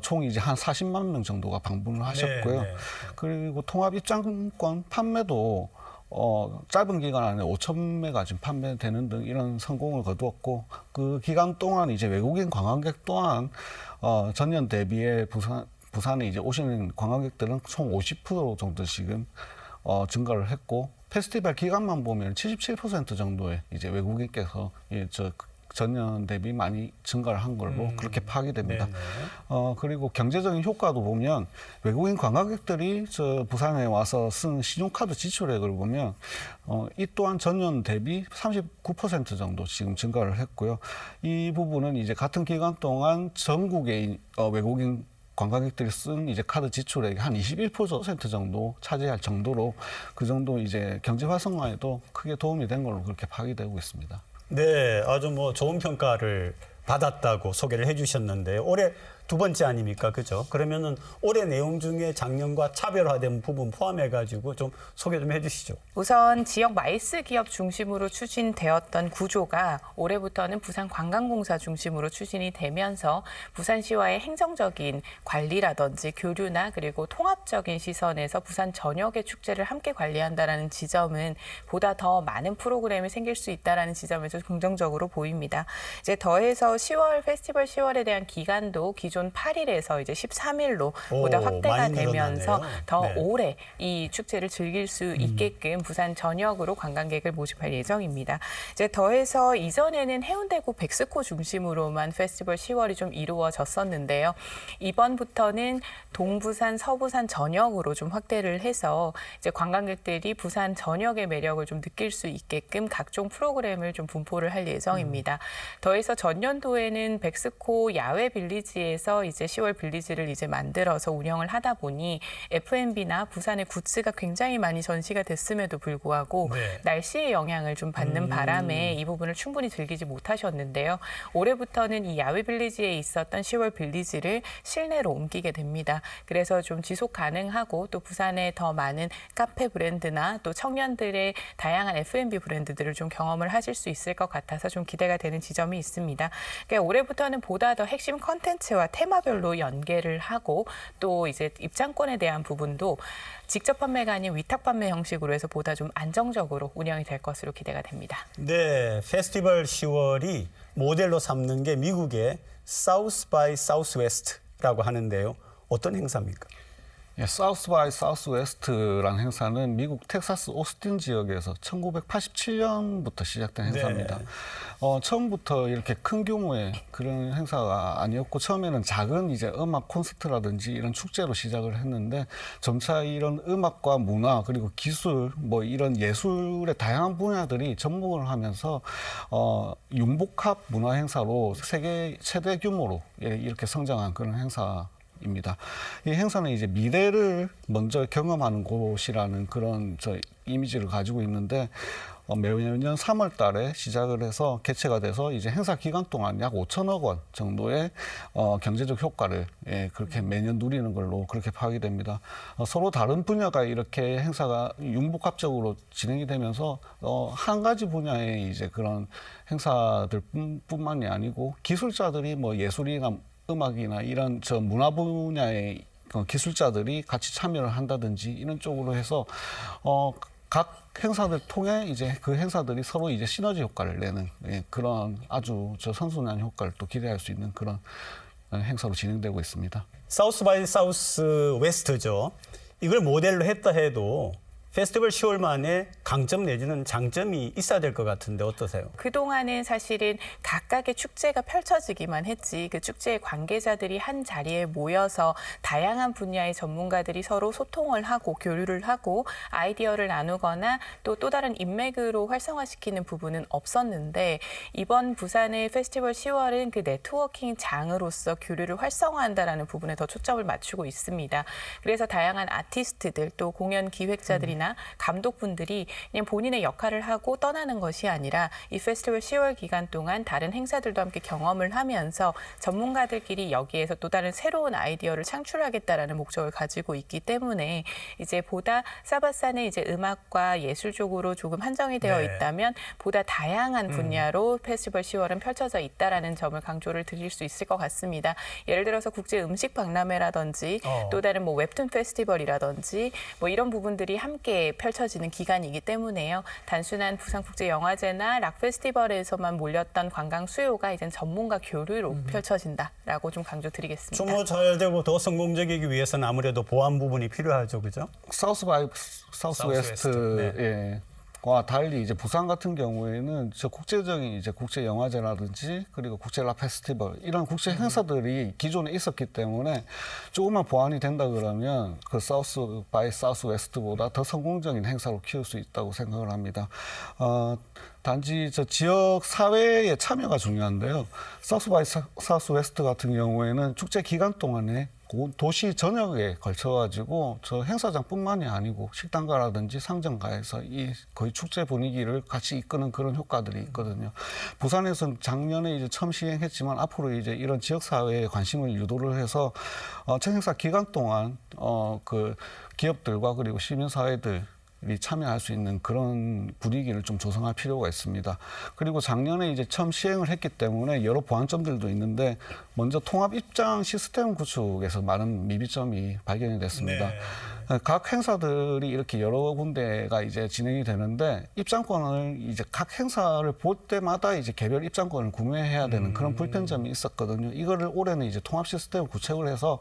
총 이제 한 40만 명 정도가 방문을 하셨고요. 네. 그리고 통합 입장권 판매도 짧은 기간 안에 5,000매가 지금 판매되는 등 이런 성공을 거두었고, 그 기간 동안 이제 외국인 관광객 또한 전년 대비해 부산에 이제 오시는 관광객들은 총 50% 정도 지금 증가를 했고, 페스티벌 기간만 보면 77% 정도의 이제 외국인께서 전년 대비 많이 증가를 한 걸로 그렇게 파악이 됩니다. 그리고 경제적인 효과도 보면 외국인 관광객들이 부산에 와서 쓴 신용카드 지출액을 보면 이 또한 전년 대비 39% 정도 지금 증가를 했고요. 이 부분은 이제 같은 기간 동안 전국의 외국인 관광객들이 쓴 이제 카드 지출액이 한 21% 정도 차지할 정도로, 그 정도 이제 경제 활성화에도 크게 도움이 된 걸로 그렇게 파악이 되고 있습니다. 네, 아주 뭐 좋은 평가를 받았다고 소개를 해주셨는데, 올해 두 번째 아닙니까, 그죠? 그러면은 올해 내용 중에 작년과 차별화된 부분 포함해가지고 좀 소개 좀 해주시죠. 우선 지역 마이스 기업 중심으로 추진되었던 구조가 올해부터는 부산관광공사 중심으로 추진이 되면서 부산시와의 행정적인 관리라든지 교류나 그리고 통합적인 시선에서 부산 전역의 축제를 함께 관리한다라는 지점은 보다 더 많은 프로그램이 생길 수 있다라는 지점에서 긍정적으로 보입니다. 이제 더해서 10월 페스티벌 10월에 대한 기간도 기존 8일에서 이제 13일로 보다 확대가 많이 되면서 늘어났네요. 더 네. 오래 이 축제를 즐길 수 있게끔 부산 전역으로 관광객을 모집할 예정입니다. 이제 더해서 이전에는 해운대구 백스코 중심으로만 페스티벌 10월이 좀 이루어졌었는데요. 이번부터는 동부산, 서부산 전역으로 좀 확대를 해서 이제 관광객들이 부산 전역의 매력을 좀 느낄 수 있게끔 각종 프로그램을 좀 분포를 할 예정입니다. 더해서 전년도에는 백스코 야외 빌리지에서 이제 10월 빌리지를 이제 만들어서 운영을 하다 보니 F&B나 부산의 굿즈가 굉장히 많이 전시가 됐음에도 불구하고 네. 날씨의 영향을 좀 받는 바람에 이 부분을 충분히 즐기지 못하셨는데요. 올해부터는 이 야외 빌리지에 있었던 10월 빌리지를 실내로 옮기게 됩니다. 그래서 좀 지속 가능하고 또 부산에 더 많은 카페 브랜드나 또 청년들의 다양한 F&B 브랜드들을 좀 경험을 하실 수 있을 것 같아서 좀 기대가 되는 지점이 있습니다. 그러니까 올해부터는 보다 더 핵심 컨텐츠와 테마별로 연계를 하고 또 이제 입장권에 대한 부분도 직접 판매가 아닌 위탁 판매 형식으로 해서 보다 좀 안정적으로 운영이 될 것으로 기대가 됩니다. 네, 페스티벌 10월이 모델로 삼는 게 미국의 사우스 바이 사우스 웨스트라고 하는데요. 어떤 행사입니까? 사우스 바이 사우스 웨스트라는 행사는 미국 텍사스 오스틴 지역에서 1987년부터 시작된 행사입니다. 네. 처음부터 이렇게 큰 규모의 그런 행사가 아니었고, 처음에는 작은 이제 음악 콘서트라든지 이런 축제로 시작을 했는데, 점차 이런 음악과 문화 그리고 기술 뭐 이런 예술의 다양한 분야들이 접목을 하면서 융복합 문화 행사로 세계 최대 규모로 이렇게 성장한 그런 행사입니다. 이 행사는 이제 미래를 먼저 경험하는 곳이라는 그런 이미지를 가지고 있는데, 매년 3월 달에 시작을 해서 개최가 돼서 이제 행사 기간 동안 약 5천억 원 정도의 경제적 효과를 그렇게 매년 누리는 걸로 그렇게 파악이 됩니다. 서로 다른 분야가 이렇게 행사가 융복합적으로 진행이 되면서 한 가지 분야의 이제 그런 행사들 뿐만이 아니고, 기술자들이 뭐 예술이나 음악이나 이런 문화 분야의 기술자들이 같이 참여를 한다든지 이런 쪽으로 해서 각 행사들 통해 이제 그 행사들이 서로 이제 시너지 효과를 내는 그런 아주 선순환 효과를 또 기대할 수 있는 그런 행사로 진행되고 있습니다. 사우스 바이 사우스 웨스트죠. 이걸 모델로 했다 해도 페스티벌 10월만의 강점 내지는 장점이 있어야 될 것 같은데 어떠세요? 그동안은 사실은 각각의 축제가 펼쳐지기만 했지 그 축제의 관계자들이 한 자리에 모여서 다양한 분야의 전문가들이 서로 소통을 하고 교류를 하고 아이디어를 나누거나 또 다른 인맥으로 활성화시키는 부분은 없었는데 이번 부산의 페스티벌 10월은 그 네트워킹 장으로서 교류를 활성화한다라는 부분에 더 초점을 맞추고 있습니다. 그래서 다양한 아티스트들 또 공연 기획자들이나 감독분들이 그냥 본인의 역할을 하고 떠나는 것이 아니라 이 페스티벌 10월 기간 동안 다른 행사들도 함께 경험을 하면서 전문가들끼리 여기에서 또 다른 새로운 아이디어를 창출하겠다라는 목적을 가지고 있기 때문에 이제 보다 사바사는 이제 음악과 예술 쪽으로 조금 한정이 되어 있다면 보다 다양한 분야로 페스티벌 10월은 펼쳐져 있다라는 점을 강조를 드릴 수 있을 것 같습니다. 예를 들어서 국제 음식 박람회라든지 또 다른 뭐 웹툰 페스티벌이라든지 뭐 이런 부분들이 함께 펼쳐지는 기간이기 때문에요. 단순한 부산국제영화제나 락 페스티벌에서만 몰렸던 관광 수요가 이젠 전문가 교류로 펼쳐진다라고 좀 강조드리겠습니다. 좀 잘 되고 더 성공적이기 위해서는 아무래도 보안 부분이 필요하죠, 그죠? 사우스 웨스트 네. 예. 와 달리 이제 부산 같은 경우에는 저 국제적인 이제 국제 영화제라든지 그리고 국제 락 페스티벌 이런 국제 행사들이 기존에 있었기 때문에 조금만 보완이 된다 그러면 그 사우스 바이 사우스 웨스트보다 더 성공적인 행사로 키울 수 있다고 생각을 합니다. 단지 저 지역 사회의 참여가 중요한데요. 사우스 바이 사우스 웨스트 같은 경우에는 축제 기간 동안에 도시 전역에 걸쳐가지고 저 행사장뿐만이 아니고 식당가라든지 상점가에서 이 거의 축제 분위기를 같이 이끄는 그런 효과들이 있거든요. 부산에서는 작년에 이제 처음 시행했지만 앞으로 이제 이런 지역 사회에 관심을 유도를 해서 저 행사 기간 동안 그 기업들과 그리고 시민사회들 이 참여할 수 있는 그런 분위기를 좀 조성할 필요가 있습니다. 그리고 작년에 이제 처음 시행을 했기 때문에 여러 보완점들도 있는데 먼저 통합 입장 시스템 구축에서 많은 미비점이 발견이 됐습니다. 각 행사들이 이렇게 여러 군데가 이제 진행이 되는데 입장권을 이제 각 행사를 볼 때마다 이제 개별 입장권을 구매해야 되는 그런 불편점이 있었거든요. 이거를 올해는 이제 통합 시스템을 구축을 해서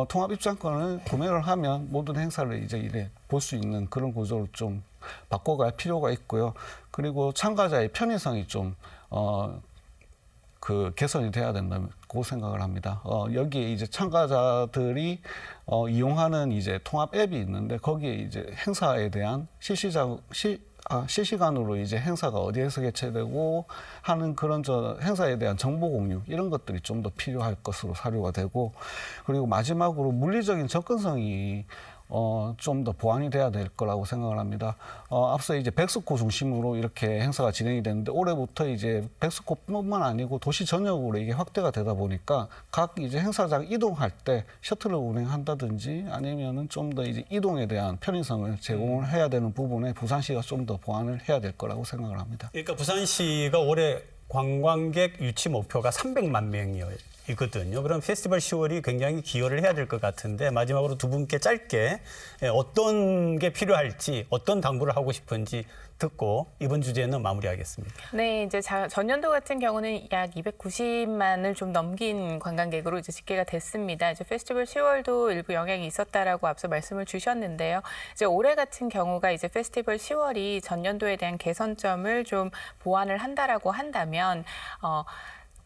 통합 입장권을 구매를 하면 모든 행사를 이제 이래 볼 수 있는 그런 구조로 좀 바꿔갈 필요가 있고요. 그리고 참가자의 편의성이 좀 그 개선이 돼야 된다고 생각을 합니다. 여기에 이제 참가자들이 이용하는 이제 통합 앱이 있는데 거기에 이제 행사에 대한 실시간으로 이제 행사가 어디에서 개최되고 하는 그런 행사에 대한 정보 공유 이런 것들이 좀 더 필요할 것으로 사료가 되고 그리고 마지막으로 물리적인 접근성이 좀 더 보완이 돼야 될 거라고 생각을 합니다. 앞서 이제 백스코 중심으로 이렇게 행사가 진행이 됐는데 올해부터 이제 백스코뿐만 아니고 도시 전역으로 이게 확대가 되다 보니까 각 이제 행사장 이동할 때 셔틀을 운행한다든지 아니면은 좀 더 이제 이동에 대한 편의성을 제공을 해야 되는 부분에 부산시가 좀 더 보완을 해야 될 거라고 생각을 합니다. 그러니까 부산시가 올해 관광객 유치 목표가 300만 명이거든요. 그럼 페스티벌 10월이 굉장히 기여를 해야 될 것 같은데 마지막으로 두 분께 짧게 어떤 게 필요할지 어떤 당부를 하고 싶은지 듣고 이번 주제는 마무리하겠습니다. 네, 이제 전년도 같은 경우는 약 290만을 좀 넘긴 관광객으로 이제 집계가 됐습니다. 이제 페스티벌 10월도 일부 영향이 있었다라고 앞서 말씀을 주셨는데요. 이제 올해 같은 경우가 이제 페스티벌 10월이 전년도에 대한 개선점을 좀 보완을 한다라고 한다면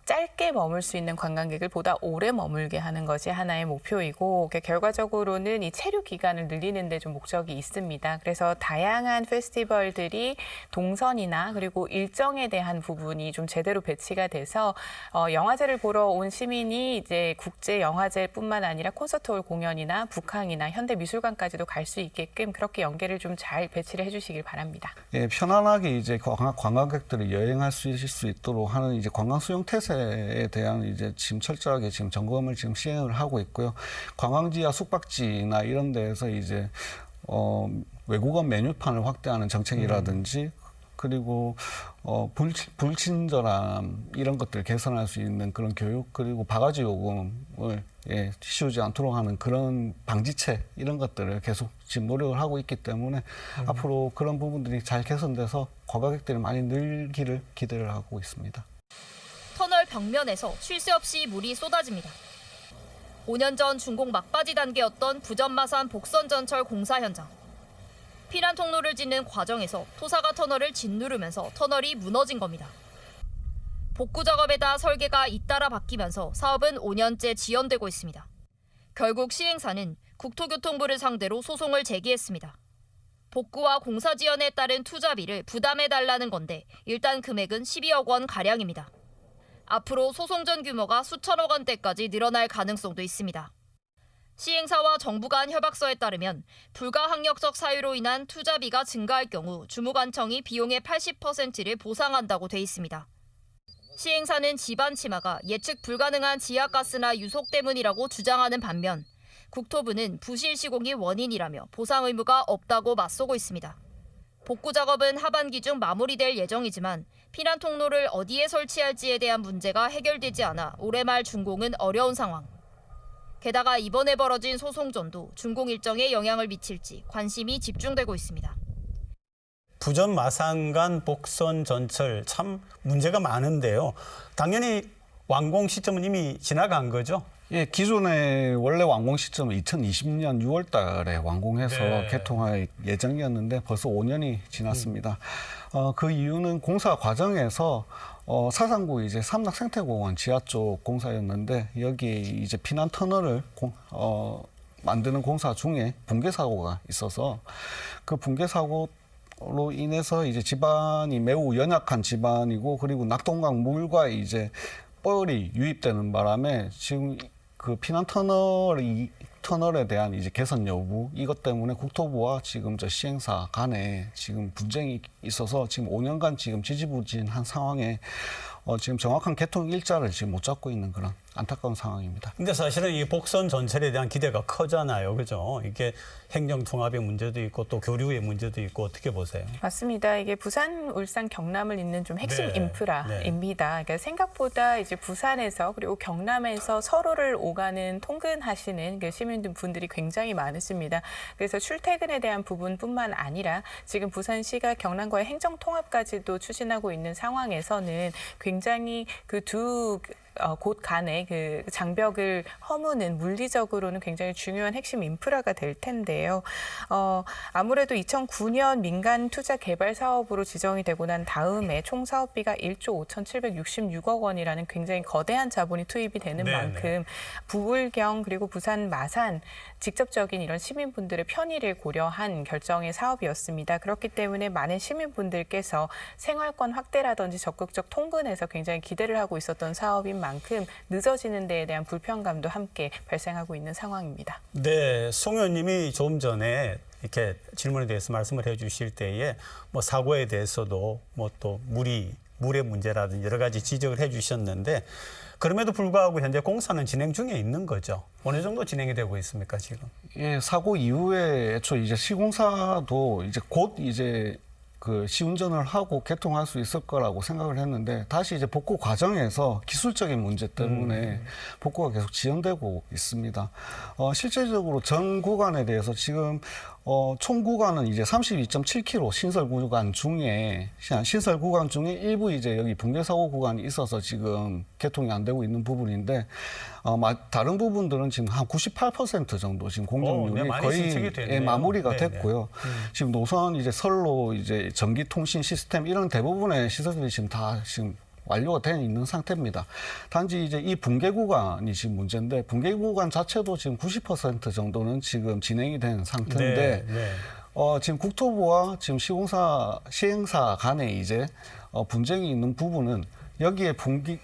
짧게 머물 수 있는 관광객을 보다 오래 머물게 하는 것이 하나의 목표이고 결과적으로는 이 체류 기간을 늘리는 데 좀 목적이 있습니다. 그래서 다양한 페스티벌들이 동선이나 그리고 일정에 대한 부분이 좀 제대로 배치가 돼서 영화제를 보러 온 시민이 이제 국제 영화제뿐만 아니라 콘서트홀 공연이나 북항이나 현대미술관까지도 갈 수 있게끔 그렇게 연계를 좀 잘 배치를 해주시길 바랍니다. 예, 편안하게 이제 관광객들이 여행할 수 있도록 하는 이제 관광 수용 태세 에 대한 이제 지금 철저하게 지금 점검을 지금 시행을 하고 있고요. 관광지와 숙박지나 이런 데에서 이제 외국어 메뉴판을 확대하는 정책이라든지 그리고 불친절함 이런 것들을 개선할 수 있는 그런 교육 그리고 바가지 요금을 씌우지 않도록 하는 그런 방지책 이런 것들을 계속 지금 노력을 하고 있기 때문에 앞으로 그런 부분들이 잘 개선돼서 관광객들이 많이 늘기를 기대를 하고 있습니다. 터널 벽면에서 쉴 새 없이 물이 쏟아집니다. 5년 전 준공 막바지 단계였던 부전마산 복선전철 공사 현장. 피난 통로를 짓는 과정에서 토사가 터널을 짓누르면서 터널이 무너진 겁니다. 복구 작업에 따라 설계가 잇따라 바뀌면서 사업은 5년째 지연되고 있습니다. 결국 시행사는 국토교통부를 상대로 소송을 제기했습니다. 복구와 공사 지연에 따른 투자비를 부담해달라는 건데 일단 금액은 12억 원 가량입니다. 앞으로 소송전 규모가 수천억 원대까지 늘어날 가능성도 있습니다. 시행사와 정부 간 협약서에 따르면 불가항력적 사유로 인한 투자비가 증가할 경우 주무관청이 비용의 80%를 보상한다고 돼 있습니다. 시행사는 지반 침하가 예측 불가능한 지하가스나 유속 때문이라고 주장하는 반면 국토부는 부실 시공이 원인이라며 보상 의무가 없다고 맞서고 있습니다. 복구 작업은 하반기 중 마무리될 예정이지만 피난 통로를 어디에 설치할지에 대한 문제가 해결되지 않아 올해 말 준공은 어려운 상황. 게다가 이번에 벌어진 소송전도 준공 일정에 영향을 미칠지 관심이 집중되고 있습니다. 부전 마산간 복선 전철 참 문제가 많은데요. 당연히 완공 시점은 이미 지나간 거죠? 예, 기존의 원래 완공 시점은 2020년 6월 달에 완공해서 네. 개통할 예정이었는데 벌써 5년이 지났습니다. 그 이유는 공사 과정에서 사상구 이제 삼락생태공원 지하 쪽 공사였는데 여기 이제 피난 터널을 만드는 공사 중에 붕괴 사고가 있어서 그 붕괴 사고로 인해서 이제 집안이 매우 연약한 집안이고 그리고 낙동강 물과 이제 뻘이 유입되는 바람에 지금 그 피난 터널에 대한 이제 개선 여부 이것 때문에 국토부와 지금 저 시행사 간에 지금 분쟁이 있어서 지금 5년간 지금 지지부진한 상황에 지금 정확한 개통 일자를 지금 못 잡고 있는 그런 안타까운 상황입니다. 근데 사실은 이 복선 전철에 대한 기대가 크잖아요. 그죠? 이게 행정 통합의 문제도 있고 또 교류의 문제도 있고 어떻게 보세요? 맞습니다. 이게 부산, 울산, 경남을 잇는 좀 핵심 네. 인프라입니다. 그러니까 생각보다 이제 부산에서 그리고 경남에서 서로를 오가는 통근하시는 그 시민분들이 굉장히 많으십니다. 그래서 출퇴근에 대한 부분뿐만 아니라 지금 부산시가 경남과의 행정 통합까지도 추진하고 있는 상황에서는 굉장히 그 두 곳 간의 그 장벽을 허무는 물리적으로는 굉장히 중요한 핵심 인프라가 될 텐데요. 아무래도 2009년 민간 투자 개발 사업으로 지정이 되고 난 다음에 총 사업비가 1조 5,766억 원이라는 굉장히 거대한 자본이 투입이 되는 만큼 부울경 그리고 부산 마산 직접적인 이런 시민분들의 편의를 고려한 결정의 사업이었습니다. 그렇기 때문에 많은 시민분들께서 생활권 확대라든지 적극적 통근에서 굉장히 기대를 하고 있었던 사업인 만큼 늦어지는 데에 대한 불편감도 함께 발생하고 있는 상황입니다. 네, 송 의원님이 조금 전에 이렇게 질문에 대해서 말씀을 해주실 때에 뭐 사고에 대해서도 뭐 또 물의 문제라든지 여러 가지 지적을 해주셨는데 그럼에도 불구하고 현재 공사는 진행 중에 있는 거죠. 어느 정도 진행이 되고 있습니까 지금? 예, 사고 이후에 애초 이제 시공사도 이제 곧 이제 그 시운전을 하고 개통할 수 있을 거라고 생각을 했는데 다시 이제 복구 과정에서 기술적인 문제 때문에 복구가 계속 지연되고 있습니다. 실제적으로 전 구간에 대해서 지금 총 구간은 이제 32.7km 신설 구간 중에 일부 이제 여기 붕괴 사고 구간이 있어서 지금 개통이 안 되고 있는 부분인데 다른 부분들은 지금 한 98% 정도 지금 공정률이 거의 마무리가 됐고요. 지금 노선 이제 선로 이제 전기통신 시스템 이런 대부분의 시설들이 지금 다 지금 완료가 되어 있는 상태입니다. 단지 이제 이 붕괴 구간이 지금 문제인데 붕괴 구간 자체도 지금 90% 정도는 지금 진행이 된 상태인데 지금 국토부와 지금 시행사 간에 이제 분쟁이 있는 부분은 여기에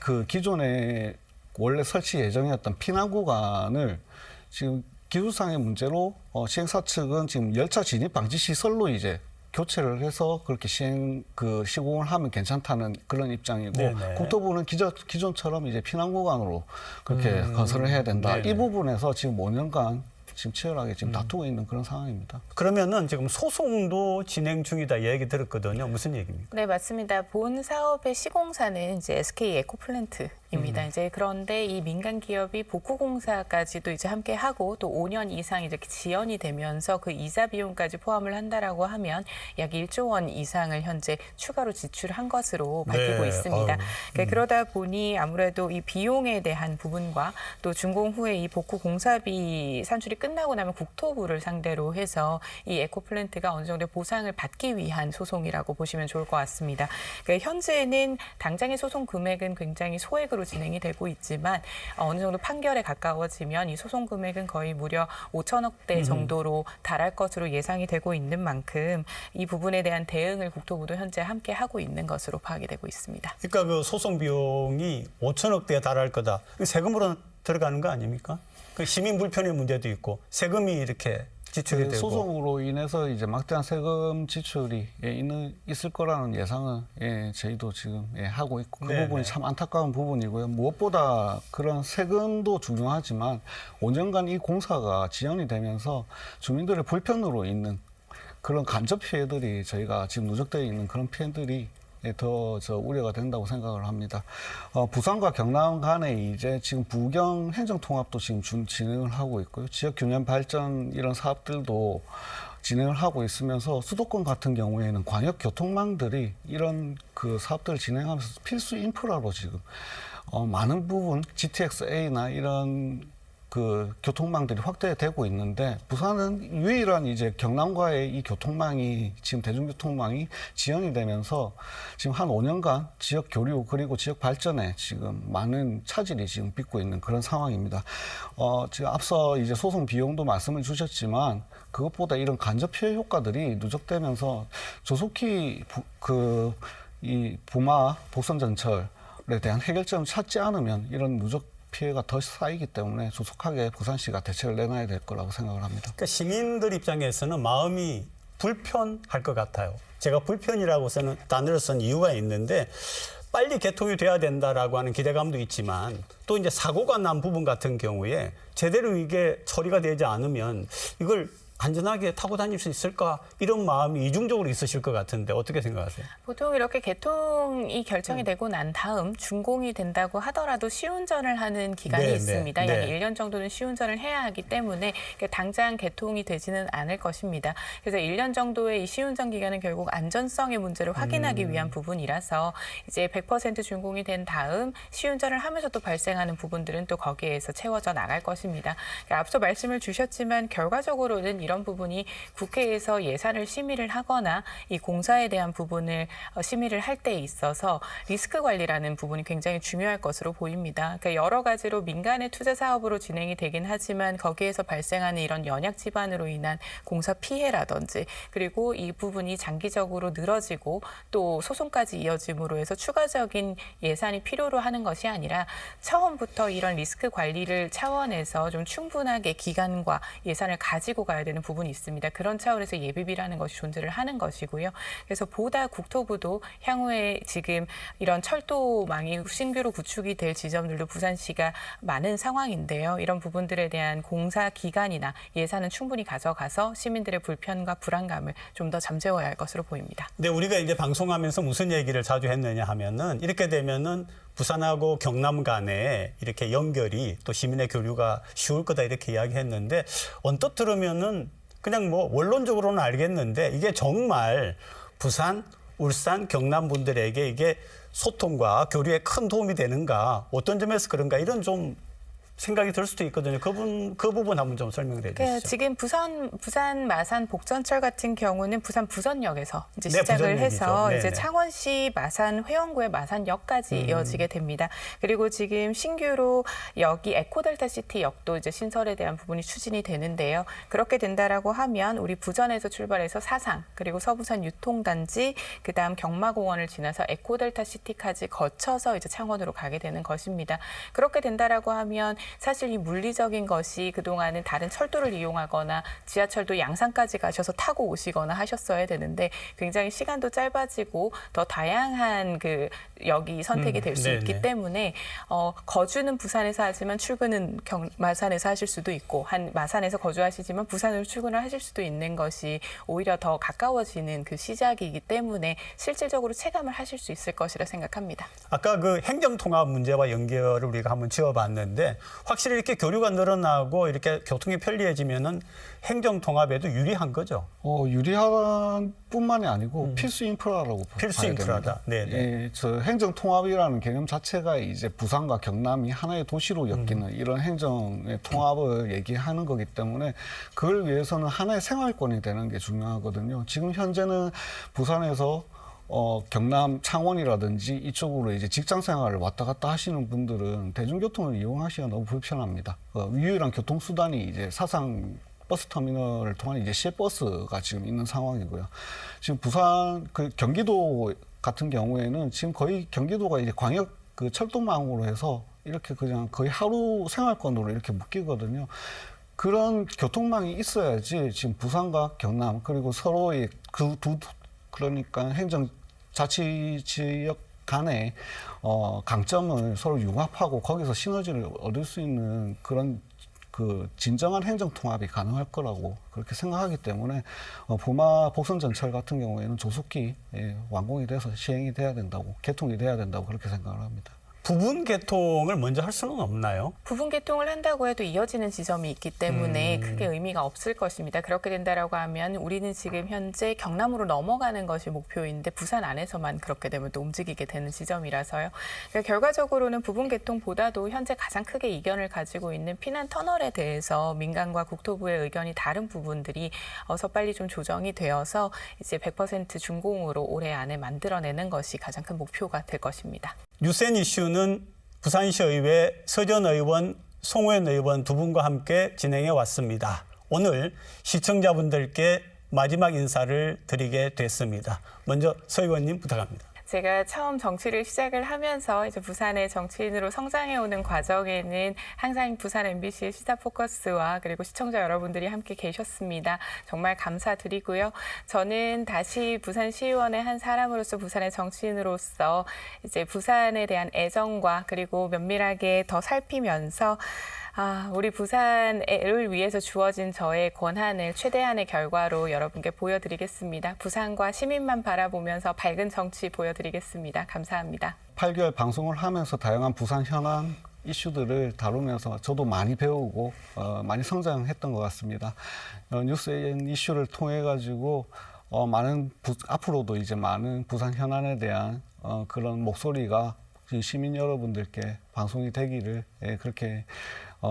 그 기존에 원래 설치 예정이었던 피난 구간을 지금 기술상의 문제로 시행사 측은 지금 열차 진입 방지 시설로 이제 교체를 해서 그렇게 시공을 하면 괜찮다는 그런 입장이고 국토부는 기존처럼 이제 피난 구간으로 그렇게 건설을 해야 된다. 이 부분에서 지금 5년간 지금 치열하게 지금 다투고 있는 그런 상황입니다. 그러면은 지금 소송도 진행 중이다 얘기 들었거든요. 무슨 얘기입니까? 네, 맞습니다. 본 사업의 시공사는 이제 SK 에코플랜트 입니다. 이제 그런데 이 민간 기업이 복구 공사까지도 이제 함께 하고 또 5년 이상 이렇게 지연이 되면서 그 이자 비용까지 포함을 한다라고 하면 약 1조 원 이상을 현재 추가로 지출한 것으로 밝히고 네. 있습니다. 그러다 보니 아무래도 이 비용에 대한 부분과 또 준공 후에 이 복구 공사비 산출이 끝나고 나면 국토부를 상대로 해서 이 에코플랜트가 어느 정도 보상을 받기 위한 소송이라고 보시면 좋을 것 같습니다. 그러니까 현재는 당장의 소송 금액은 굉장히 소액으로 진행이 되고 있지만 어느 정도 판결에 가까워지면 이 소송 금액은 거의 무려 5천억대 정도로 달할 것으로 예상이 되고 있는 만큼 이 부분에 대한 대응을 국토부도 현재 함께 하고 있는 것으로 파악이 되고 있습니다. 그러니까 그 소송 비용이 5천억대에 달할 거다. 세금으로 들어가는 거 아닙니까? 그 시민 불편의 문제도 있고 세금이 이렇게 지출이 되고 소송으로 인해서 이제 막대한 세금 지출이 있을 거라는 예상은 저희도 지금 하고 있고 그 네네. 부분이 참 안타까운 부분이고요. 무엇보다 그런 세금도 중요하지만 5년간 이 공사가 지연이 되면서 주민들의 불편으로 있는 그런 간접 피해들이 저희가 지금 누적되어 있는 그런 피해들이 더 우려가 된다고 생각을 합니다. 부산과 경남 간에 이제 지금 부경 행정통합도 지금 진행을 하고 있고요. 지역 균형 발전 이런 사업들도 진행을 하고 있으면서 수도권 같은 경우에는 광역 교통망들이 이런 그 사업들을 진행하면서 필수 인프라로 지금 많은 부분 GTX-A나 이런 그 교통망들이 확대되고 있는데 부산은 유일한 이제 경남과의 이 교통망이 지금 대중교통망이 지연이 되면서 지금 한 5년간 지역 교류 그리고 지역 발전에 지금 많은 차질이 지금 빚고 있는 그런 상황입니다. 지금 앞서 이제 소송 비용도 말씀을 주셨지만 그것보다 이런 간접 피해 효과들이 누적되면서 조속히 이 부마 복선 전철에 대한 해결점을 찾지 않으면 이런 누적 피해가 더 쌓이기 때문에 조속하게 부산시가 대책을 내놔야 될 거라고 생각을 합니다. 그러니까 시민들 입장에서는 마음이 불편할 것 같아요. 제가 불편이라고 쓰는 단어를 쓴 이유가 있는데 빨리 개통이 돼야 된다라고 하는 기대감도 있지만 또 이제 사고가 난 부분 같은 경우에 제대로 이게 처리가 되지 않으면 이걸 안전하게 타고 다닐 수 있을까 이런 마음이 이중적으로 있으실 것 같은데 어떻게 생각하세요? 보통 이렇게 개통이 결정이 되고 난 다음 준공이 된다고 하더라도 시운전을 하는 기간이 네, 있습니다. 네, 약 네. 1년 정도는 시운전을 해야 하기 때문에 당장 개통이 되지는 않을 것입니다. 그래서 1년 정도의 이 시운전 기간은 결국 안전성의 문제를 확인하기 위한 부분이라서 이제 100% 준공이 된 다음 시운전을 하면서 또 발생하는 부분들은 또 거기에서 채워져 나갈 것입니다. 그러니까 앞서 말씀을 주셨지만 결과적으로는 이런 부분이 국회에서 예산을 심의를 하거나 이 공사에 대한 부분을 심의를 할 때에 있어서 리스크 관리라는 부분이 굉장히 중요할 것으로 보입니다. 그러니까 여러 가지로 민간의 투자 사업으로 진행이 되긴 하지만 거기에서 발생하는 이런 연약 지반으로 인한 공사 피해라든지 그리고 이 부분이 장기적으로 늘어지고 또 소송까지 이어짐으로 해서 추가적인 예산이 필요로 하는 것이 아니라 처음부터 이런 리스크 관리를 차원에서 좀 충분하게 기간과 예산을 가지고 가야 되는 부분이 있습니다. 그런 차원에서 예비비라는 것이 존재를 하는 것이고요. 그래서 보다 국토부도 향후에 지금 이런 철도망이 신규로 구축이 될 지점들도 부산시가 많은 상황인데요. 이런 부분들에 대한 공사 기간이나 예산은 충분히 가져가서 시민들의 불편과 불안감을 좀 더 잠재워야 할 것으로 보입니다. 근데 우리가 이제 방송하면서 무슨 얘기를 자주 했느냐 하면은 이렇게 되면은 부산하고 경남 간에 이렇게 연결이 또 시민의 교류가 쉬울 거다 이렇게 이야기했는데 언뜻 들으면은 그냥 뭐 원론적으로는 알겠는데 이게 정말 부산, 울산, 경남 분들에게 이게 소통과 교류에 큰 도움이 되는가 어떤 점에서 그런가 이런 좀 생각이 들 수도 있거든요. 그 부분 한번 좀 설명을 해 주시죠. 지금 부산 마산 복전철 같은 경우는 부산 부선역에서 이제 네, 시작을 부선역이죠. 해서 네네. 이제 창원시 마산 회원구의 마산역까지 이어지게 됩니다. 그리고 지금 신규로 여기 에코델타 시티 역도 이제 신설에 대한 부분이 추진이 되는데요. 그렇게 된다라고 하면 우리 부전에서 출발해서 사상 그리고 서부산 유통단지 그다음 경마공원을 지나서 에코델타 시티까지 거쳐서 이제 창원으로 가게 되는 것입니다. 그렇게 된다라고 하면 사실 이 물리적인 것이 그동안은 다른 철도를 이용하거나 지하철도 양산까지 가셔서 타고 오시거나 하셨어야 되는데 굉장히 시간도 짧아지고 더 다양한 그 역이 선택이 될 수 있기 때문에 거주는 부산에서 하지만 출근은 마산에서 하실 수도 있고 마산에서 거주하시지만 부산으로 출근을 하실 수도 있는 것이 오히려 더 가까워지는 그 시작이기 때문에 실질적으로 체감을 하실 수 있을 것이라 생각합니다. 아까 그 행정통합 문제와 연결을 우리가 한번 지어봤는데 확실히 이렇게 교류가 늘어나고 이렇게 교통이 편리해지면은 행정통합에도 유리한 거죠. 유리한 뿐만이 아니고 필수 인프라라고 필수 봐야 인프라다. 됩니다. 네네. 예, 저 행정통합이라는 개념 자체가 이제 부산과 경남이 하나의 도시로 엮이는 이런 행정의 통합을 얘기하는 거기 때문에 그걸 위해서는 하나의 생활권이 되는 게 중요하거든요. 지금 현재는 부산에서 경남 창원이라든지 이쪽으로 이제 직장 생활을 왔다 갔다 하시는 분들은 대중교통을 이용하시기가 너무 불편합니다. 유일한 교통수단이 이제 사상 버스터미널을 통한 이제 시외버스가 지금 있는 상황이고요. 지금 부산, 경기도 같은 경우에는 지금 거의 경기도가 이제 광역 그 철도망으로 해서 이렇게 그냥 거의 하루 생활권으로 이렇게 묶이거든요. 그런 교통망이 있어야지 지금 부산과 경남 그리고 서로의 그러니까 행정자치지역 간의 강점을 서로 융합하고 거기서 시너지를 얻을 수 있는 그런 그 진정한 행정통합이 가능할 거라고 그렇게 생각하기 때문에 부마 복선전철 같은 경우에는 조속히 완공이 돼서 시행이 돼야 된다고 개통이 돼야 된다고 그렇게 생각을 합니다. 부분 개통을 먼저 할 수는 없나요? 부분 개통을 한다고 해도 이어지는 지점이 있기 때문에 크게 의미가 없을 것입니다. 그렇게 된다라고 하면 우리는 지금 현재 경남으로 넘어가는 것이 목표인데 부산 안에서만 그렇게 되면 또 움직이게 되는 지점이라서요. 그러니까 결과적으로는 부분 개통보다도 현재 가장 크게 이견을 가지고 있는 피난 터널에 대해서 민간과 국토부의 의견이 다른 부분들이 어서 빨리 좀 조정이 되어서 이제 100% 준공으로 올해 안에 만들어내는 것이 가장 큰 목표가 될 것입니다. 유센 이슈는 부산시의회 서전 의원, 송호연 의원 두 분과 함께 진행해 왔습니다. 오늘 시청자분들께 마지막 인사를 드리게 됐습니다. 먼저 서 의원님 부탁합니다. 제가 처음 정치를 시작을 하면서 이제 부산의 정치인으로 성장해오는 과정에는 항상 부산 MBC의 시사 포커스와 그리고 시청자 여러분들이 함께 계셨습니다. 정말 감사드리고요. 저는 다시 부산시의원의 한 사람으로서 부산의 정치인으로서 이제 부산에 대한 애정과 그리고 면밀하게 더 살피면서 우리 부산을 위해서 주어진 저의 권한을 최대한의 결과로 여러분께 보여드리겠습니다. 부산과 시민만 바라보면서 밝은 정치 보여드리겠습니다. 감사합니다. 8개월 방송을 하면서 다양한 부산 현안 이슈들을 다루면서 저도 많이 배우고 많이 성장했던 것 같습니다. 뉴스N 이슈를 통해 가지고 앞으로도 이제 많은 부산 현안에 대한 그런 목소리가 시민 여러분들께 방송이 되기를 그렇게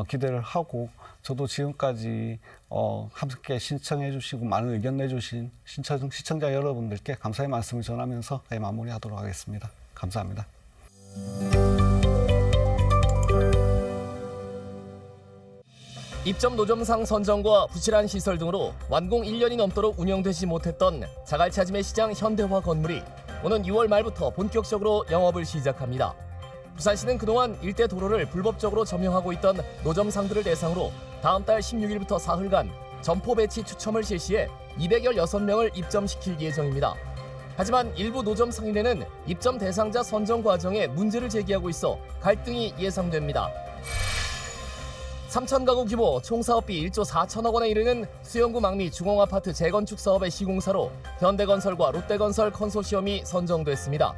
기대를 하고 저도 지금까지 함께 신청해 주시고 많은 의견 내주신 시청자 여러분들께 감사의 말씀을 전하면서 마무리하도록 하겠습니다. 감사합니다. 입점 노점상 선정과 부실한 시설 등으로 완공 1년이 넘도록 운영되지 못했던 자갈차짐의 시장 현대화 건물이 오는 6월 말부터 본격적으로 영업을 시작합니다. 부산시는 그동안 일대 도로를 불법적으로 점용하고 있던 노점상들을 대상으로 다음 달 16일부터 사흘간 점포 배치 추첨을 실시해 216명을 입점시킬 예정입니다. 하지만 일부 노점 상인회는 입점 대상자 선정 과정에 문제를 제기하고 있어 갈등이 예상됩니다. 3천 가구 규모 총 사업비 1조 4천억 원에 이르는 수영구 망미 주공아파트 재건축 사업의 시공사로 현대건설과 롯데건설 컨소시엄이 선정됐습니다.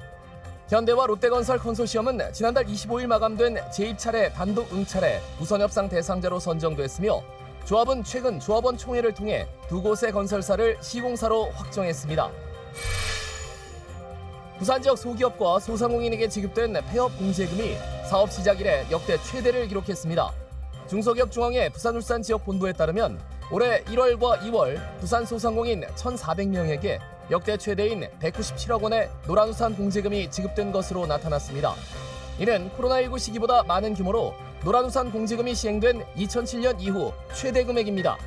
현대와 롯데건설 컨소시엄은 지난달 25일 마감된 제2차례 단독 응찰에 우선협상 대상자로 선정됐으며 조합은 최근 조합원 총회를 통해 두 곳의 건설사를 시공사로 확정했습니다. 부산 지역 소기업과 소상공인에게 지급된 폐업 공제금이 사업 시작 이래 역대 최대를 기록했습니다. 중소기업중앙회 부산울산 지역 본부에 따르면 올해 1월과 2월 부산 소상공인 1,400명에게 역대 최대인 197억 원의 노란우산 공제금이 지급된 것으로 나타났습니다. 이는 코로나19 시기보다 많은 규모로 노란우산 공제금이 시행된 2007년 이후 최대 금액입니다.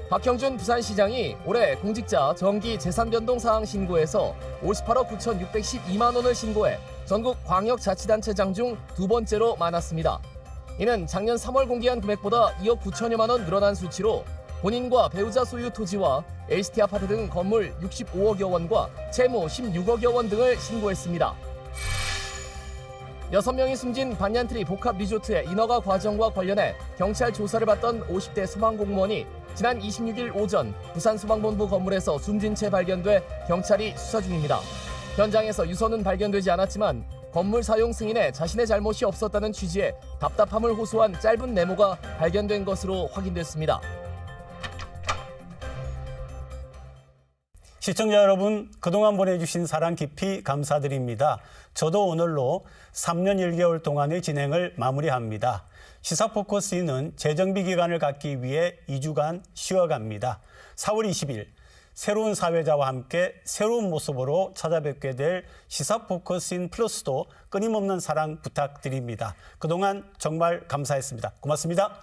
박형준 부산시장이 올해 공직자 정기 재산변동 사항 신고에서 58억 9,612만 원을 신고해 전국 광역자치단체장 중 두 번째로 많았습니다. 이는 작년 3월 공개한 금액보다 2억 9천여만 원 늘어난 수치로 본인과 배우자 소유 토지와 LCT 아파트 등 건물 65억여 원과 채무 16억여 원 등을 신고했습니다. 6명이 숨진 반얀트리 복합 리조트의 인허가 과정과 관련해 경찰 조사를 받던 50대 소방공무원이 지난 26일 오전 부산소방본부 건물에서 숨진 채 발견돼 경찰이 수사 중입니다. 현장에서 유서는 발견되지 않았지만 건물 사용 승인에 자신의 잘못이 없었다는 취지의 답답함을 호소한 짧은 메모가 발견된 것으로 확인됐습니다. 시청자 여러분, 그동안 보내주신 사랑 깊이 감사드립니다. 저도 오늘로 3년 1개월 동안의 진행을 마무리합니다. 시사포커스는 재정비 기간을 갖기 위해 2주간 쉬어갑니다. 4월 20일 새로운 사회자와 함께 새로운 모습으로 찾아뵙게 될 시사포커스인 플러스도 끊임없는 사랑 부탁드립니다. 그동안 정말 감사했습니다. 고맙습니다.